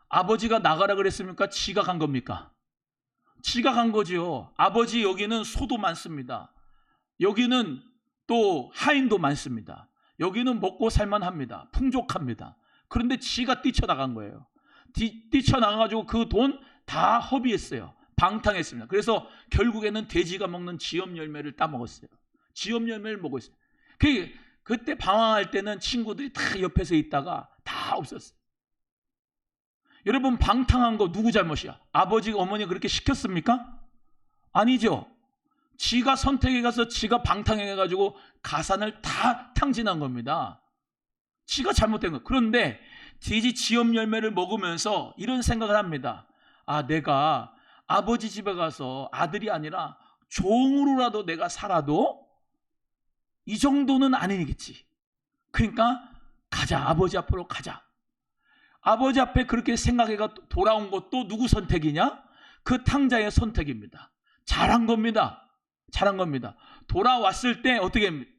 Speaker 1: 아버지가 나가라 그랬습니까? 지가 간 겁니까? 지가 간 거죠. 아버지 여기는 소도 많습니다. 여기는 또 하인도 많습니다. 여기는 먹고 살만합니다. 풍족합니다. 그런데 지가 뛰쳐나간 거예요. 뛰쳐나가가지고 그 돈 다 허비했어요. 방탕했습니다. 그래서 결국에는 돼지가 먹는 지엽 열매를 따먹었어요. 지엽 열매를 먹었어요. 그때 방황할 때는 친구들이 다 옆에서 있다가 다 없었어요. 여러분 방탕한 거 누구 잘못이야? 아버지가 어머니가 그렇게 시켰습니까? 아니죠. 지가 선택해 가서 지가 방탕해가지고 가산을 다 탕진한 겁니다. 지가 잘못된 거. 그런데 돼지 지엽 열매를 먹으면서 이런 생각을 합니다. 아, 내가 아버지 집에 가서 아들이 아니라 종으로라도 내가 살아도 이 정도는 아니겠지. 그러니까 가자. 아버지 앞으로 가자. 아버지 앞에 그렇게 생각해가 돌아온 것도 누구 선택이냐? 그 탕자의 선택입니다. 잘한 겁니다. 잘한 겁니다. 돌아왔을 때 어떻게 합니까?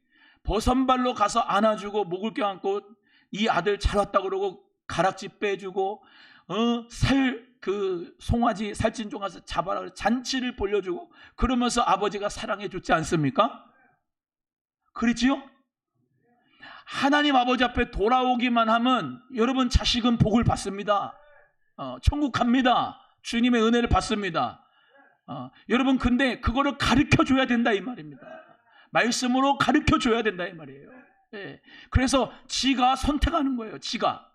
Speaker 1: 버선발로 가서 안아주고 목을 껴안고 이 아들 잘 왔다 그러고 가락지 빼주고 송아지 살찐 종 가서 잡아라 잔치를 벌려주고 그러면서 아버지가 사랑해 줬지 않습니까? 그렇지요? 하나님 아버지 앞에 돌아오기만 하면 여러분 자식은 복을 받습니다. 천국 갑니다. 주님의 은혜를 받습니다. 여러분 근데 그거를 가르쳐 줘야 된다 이 말입니다. 말씀으로 가르쳐 줘야 된다 이 말이에요. 예. 그래서 지가 선택하는 거예요. 지가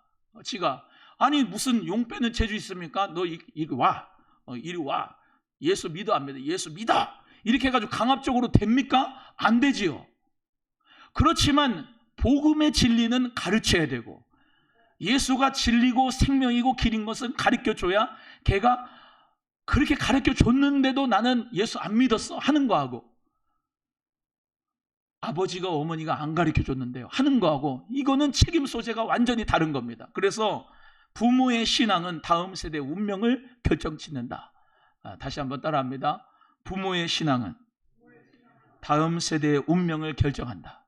Speaker 1: 아니 무슨 용 빼는 재주 있습니까? 너 이리 와. 이리 와. 예수 믿어 안 믿어? 예수 믿어. 이렇게 해가지고 강압적으로 됩니까? 안 되지요. 그렇지만 복음의 진리는 가르쳐야 되고 예수가 진리고 생명이고 길인 것은 가르쳐줘야 걔가 그렇게 가르쳐줬는데도 나는 예수 안 믿었어 하는 거하고 아버지가 어머니가 안 가르쳐줬는데요 하는 거하고 이거는 책임 소재가 완전히 다른 겁니다. 그래서 부모의 신앙은 다음 세대의 운명을 결정짓는다. 다시 한번 따라합니다. 부모의 신앙은 다음 세대의 운명을 결정한다.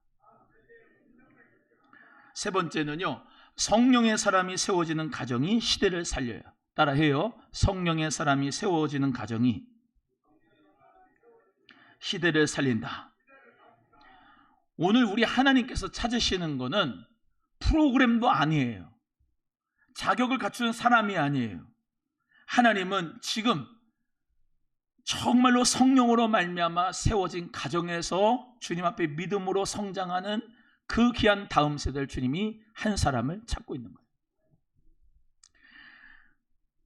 Speaker 1: 세 번째는요, 성령의 사람이 세워지는 가정이 시대를 살려요. 따라해요. 성령의 사람이 세워지는 가정이 시대를 살린다. 오늘 우리 하나님께서 찾으시는 거는 프로그램도 아니에요. 자격을 갖추는 사람이 아니에요. 하나님은 지금 정말로 성령으로 말미암아 세워진 가정에서 주님 앞에 믿음으로 성장하는 그 귀한 다음 세대를 주님이 한 사람을 찾고 있는 거예요.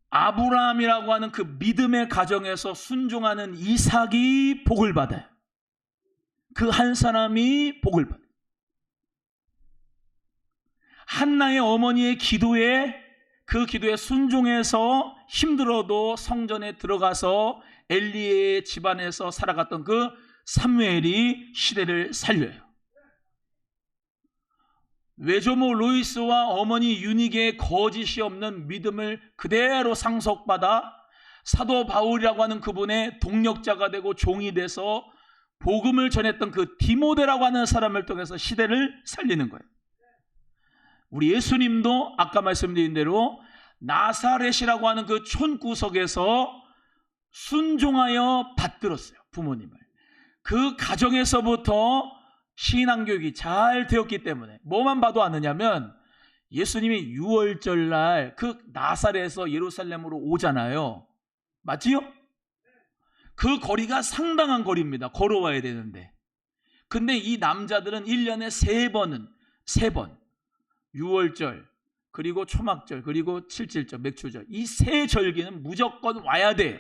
Speaker 1: 아브라함이라고 하는 그 믿음의 가정에서 순종하는 이삭이 복을 받아요. 그 한 사람이 복을 받아요. 한나의 어머니의 기도에 그 기도에 순종해서 힘들어도 성전에 들어가서 엘리의 집안에서 살아갔던 그 사무엘이 시대를 살려요. 외조모 로이스와 어머니 유니게의 거짓이 없는 믿음을 그대로 상속받아 사도 바울이라고 하는 그분의 동력자가 되고 종이 돼서 복음을 전했던 그 디모데라고 하는 사람을 통해서 시대를 살리는 거예요. 우리 예수님도 아까 말씀드린 대로 나사렛이라고 하는 그 촌구석에서 순종하여 받들었어요. 부모님을. 그 가정에서부터 신앙교육이 잘 되었기 때문에 뭐만 봐도 아느냐면 예수님이 6월절 날 그 나사렛에서 예루살렘으로 오잖아요. 맞지요? 그 거리가 상당한 거리입니다. 걸어와야 되는데. 근데 이 남자들은 1년에 3번 6월절 그리고 초막절 그리고 7.7절 맥주절 이 세 절기는 무조건 와야 돼요.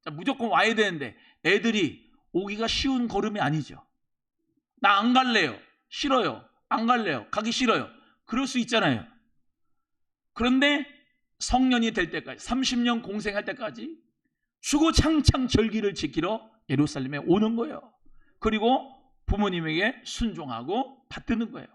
Speaker 1: 자, 무조건 와야 되는데 애들이 오기가 쉬운 걸음이 아니죠. 나 안 갈래요. 싫어요. 안 갈래요. 가기 싫어요. 그럴 수 있잖아요. 그런데 성년이 될 때까지 30년 공생할 때까지 주구장창 절기를 지키러 예루살렘에 오는 거예요. 그리고 부모님에게 순종하고 받드는 거예요.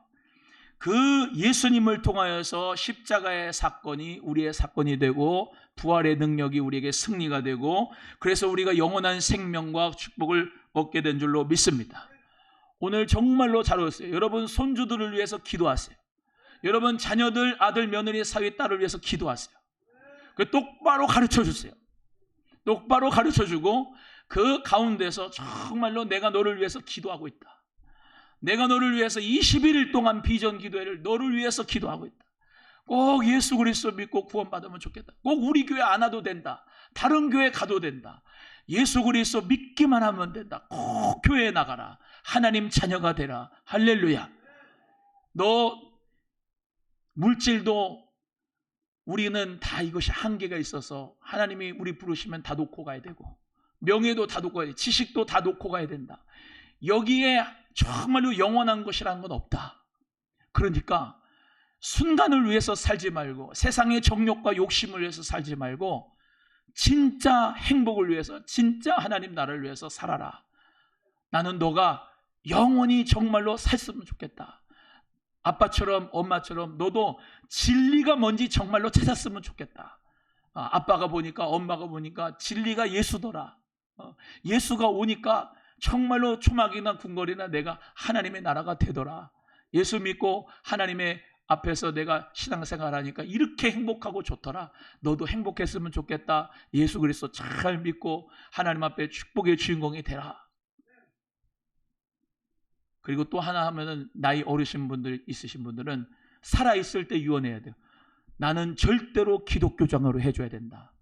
Speaker 1: 그 예수님을 통하여서 십자가의 사건이 우리의 사건이 되고 부활의 능력이 우리에게 승리가 되고 그래서 우리가 영원한 생명과 축복을 얻게 된 줄로 믿습니다. 오늘 정말로 잘 오셨어요. 여러분 손주들을 위해서 기도하세요. 여러분 자녀들, 아들, 며느리, 사위, 딸을 위해서 기도하세요. 똑바로 가르쳐주세요. 똑바로 가르쳐주고 그 가운데서 정말로 내가 너를 위해서 기도하고 있다. 내가 너를 위해서 21일 동안 비전 기도회를 너를 위해서 기도하고 있다. 꼭 예수 그리스도 믿고 구원받으면 좋겠다. 꼭 우리 교회 안 와도 된다. 다른 교회 가도 된다. 예수 그리스도 믿기만 하면 된다. 꼭 교회에 나가라. 하나님 자녀가 되라. 할렐루야. 너 물질도 우리는 다 이것이 한계가 있어서 하나님이 우리 부르시면 다 놓고 가야 되고 명예도 다 놓고 가야 돼. 지식도 다 놓고 가야 된다. 여기에 정말로 영원한 것이라는 건 없다. 그러니까 순간을 위해서 살지 말고 세상의 정욕과 욕심을 위해서 살지 말고 진짜 행복을 위해서, 진짜 하나님 나라를 위해서 살아라. 나는 너가 영원히 정말로 살았으면 좋겠다. 아빠처럼 엄마처럼 너도 진리가 뭔지 정말로 찾았으면 좋겠다. 아빠가 보니까 엄마가 보니까 진리가 예수더라. 예수가 오니까 정말로 초막이나 궁궐이나 내가 하나님의 나라가 되더라. 예수 믿고 하나님의 앞에서 내가 신앙생활하니까 이렇게 행복하고 좋더라. 너도 행복했으면 좋겠다. 예수 그리스도 잘 믿고 하나님 앞에 축복의 주인공이 되라. 그리고 또 하나 하면은 나이 어르신 분들 있으신 분들은 살아있을 때 유언해야 돼요. 나는 절대로 기독교장으로 해줘야 된다.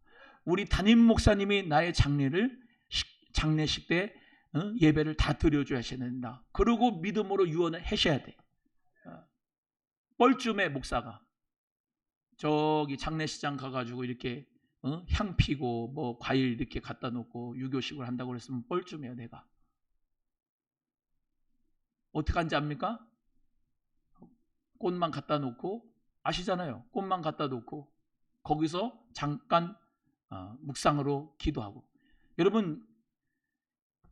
Speaker 1: 우리 담임 목사님이 나의 장례식 때 예배를 다 드려줘야 된다. 그리고 믿음으로 유언을 하셔야 돼. 뻘쭘해 목사가 저기 장례식장 가가지고 이렇게 향 피고 뭐 과일 이렇게 갖다 놓고 유교식을 한다고 그랬으면 뻘쭘해요. 내가 어떻게 하는지 압니까? 꽃만 갖다 놓고, 아시잖아요. 꽃만 갖다 놓고 거기서 잠깐 묵상으로 기도하고. 여러분,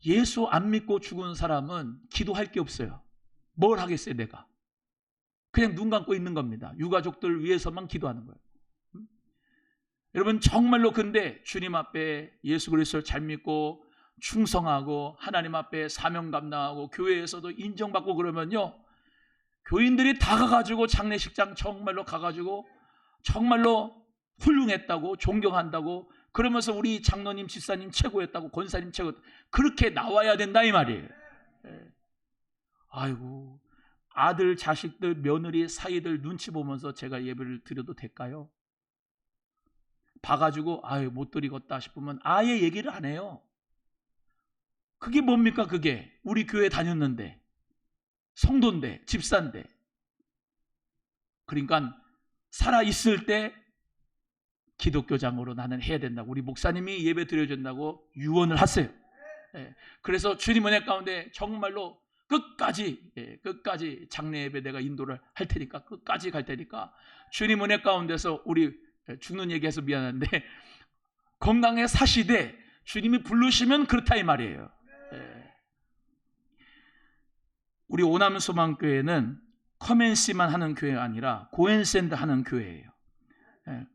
Speaker 1: 예수 안 믿고 죽은 사람은 기도할 게 없어요. 뭘 하겠어요 내가? 그냥 눈 감고 있는 겁니다. 유가족들 위해서만 기도하는 거예요. 여러분, 정말로 근데 주님 앞에 예수 그리스도를 잘 믿고 충성하고 하나님 앞에 사명 감당하고 교회에서도 인정받고 그러면요, 교인들이 다 가가지고 장례식장 정말로 가가지고 정말로 훌륭했다고 존경한다고 그러면서 우리 장로님 집사님 최고였다고 권사님 최고, 그렇게 나와야 된다 이 말이에요. 아이고, 아들 자식들 며느리 사이들 눈치 보면서 제가 예배를 드려도 될까요? 봐가지고 아유 못 드리겠다 싶으면 아예 얘기를 안 해요. 그게 뭡니까? 그게 우리 교회 다녔는데 성도인데 집사인데. 그러니까 살아있을 때 기독교장으로 나는 해야 된다고 우리 목사님이 예배 드려준다고 유언을 하세요. 그래서 주님 은혜 가운데 정말로 끝까지 장례 예배 내가 인도를 할 테니까 끝까지 갈 테니까 주님 은혜 가운데서 우리 죽는 얘기해서 미안한데 건강에 사시되 주님이 부르시면 그렇다 이 말이에요. 우리 오남소망교회는 커맨시만 하는 교회가 아니라 고앤샌드 하는 교회예요.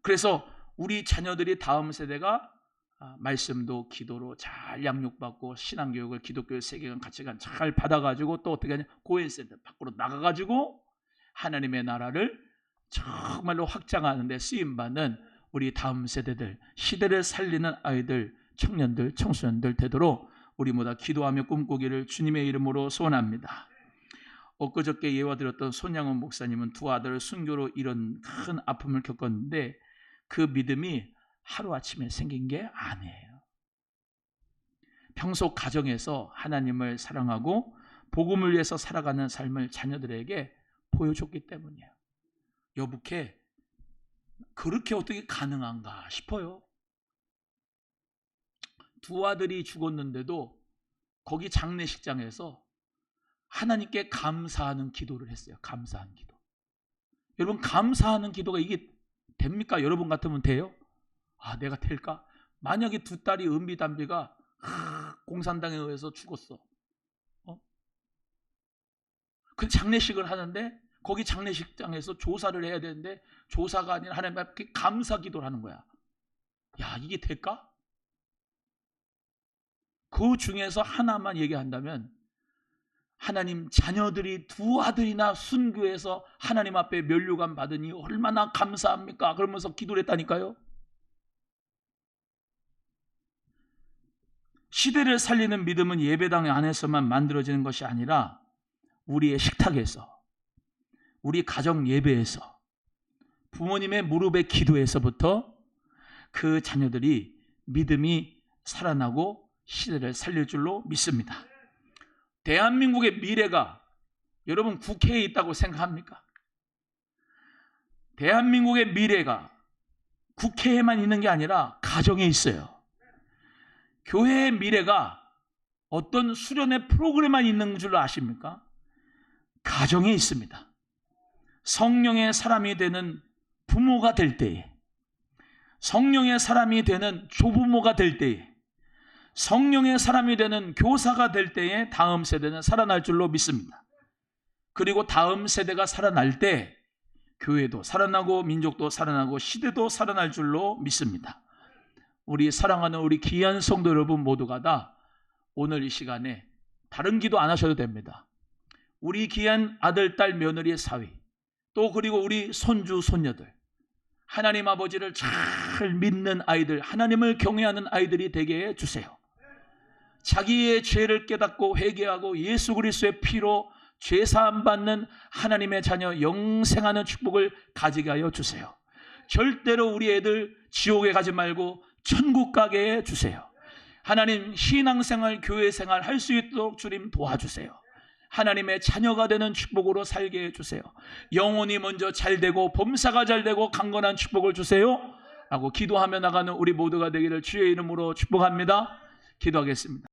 Speaker 1: 그래서 우리 자녀들이 다음 세대가 말씀도 기도로 잘 양육받고 신앙교육을 기독교의 세계관 가치관 잘 받아가지고 또 어떻게 하냐, 고앤샌드 밖으로 나가가지고 하나님의 나라를 정말로 확장하는 데 쓰임받는 우리 다음 세대들, 시대를 살리는 아이들, 청년들, 청소년들 되도록 우리 모두 기도하며 꿈꾸기를 주님의 이름으로 소원합니다. 엊그저께 예화드렸던 손양원 목사님은 두 아들을 순교로 이런 큰 아픔을 겪었는데 그 믿음이 하루아침에 생긴 게 아니에요. 평소 가정에서 하나님을 사랑하고 복음을 위해서 살아가는 삶을 자녀들에게 보여줬기 때문이에요. 여보게 그렇게 어떻게 가능한가 싶어요. 두 아들이 죽었는데도 거기 장례식장에서 하나님께 감사하는 기도를 했어요. 감사하는 기도. 여러분, 감사하는 기도가 이게 됩니까? 여러분 같으면 돼요? 아, 내가 될까? 만약에 두 딸이 은비단비가 공산당에 의해서 죽었어. 그 장례식을 하는데 거기 장례식장에서 조사를 해야 되는데 조사가 아니라 하나님 앞에 감사 기도를 하는 거야. 야, 이게 될까? 그 중에서 하나만 얘기한다면 하나님 자녀들이 두 아들이나 순교해서 하나님 앞에 면류관 받으니 얼마나 감사합니까? 그러면서 기도를 했다니까요. 시대를 살리는 믿음은 예배당 안에서만 만들어지는 것이 아니라 우리의 식탁에서, 우리 가정 예배에서, 부모님의 무릎의 기도에서부터 그 자녀들이 믿음이 살아나고 시대를 살릴 줄로 믿습니다. 대한민국의 미래가 여러분 국회에 있다고 생각합니까? 대한민국의 미래가 국회에만 있는 게 아니라 가정에 있어요. 교회의 미래가 어떤 수련의 프로그램만 있는 줄로 아십니까? 가정에 있습니다. 성령의 사람이 되는 부모가 될 때에, 성령의 사람이 되는 조부모가 될 때에, 성령의 사람이 되는 교사가 될 때에 다음 세대는 살아날 줄로 믿습니다. 그리고 다음 세대가 살아날 때 교회도 살아나고 민족도 살아나고 시대도 살아날 줄로 믿습니다. 우리 사랑하는 우리 귀한 성도 여러분 모두가 다 오늘 이 시간에 다른 기도 안 하셔도 됩니다. 우리 귀한 아들, 딸, 며느리의 사위, 또 그리고 우리 손주, 손녀들, 하나님 아버지를 잘 믿는 아이들, 하나님을 경외하는 아이들이 되게 해주세요. 자기의 죄를 깨닫고 회개하고 예수 그리스도의 피로 죄사함 받는 하나님의 자녀 영생하는 축복을 가지게 하여 주세요. 절대로 우리 애들 지옥에 가지 말고 천국 가게 해주세요. 하나님 신앙생활, 교회생활 할 수 있도록 주님 도와주세요. 하나님의 자녀가 되는 축복으로 살게 해주세요. 영혼이 먼저 잘되고 범사가 잘되고 강건한 축복을 주세요 라고 기도하며 나가는 우리 모두가 되기를 주의 이름으로 축복합니다. 기도하겠습니다.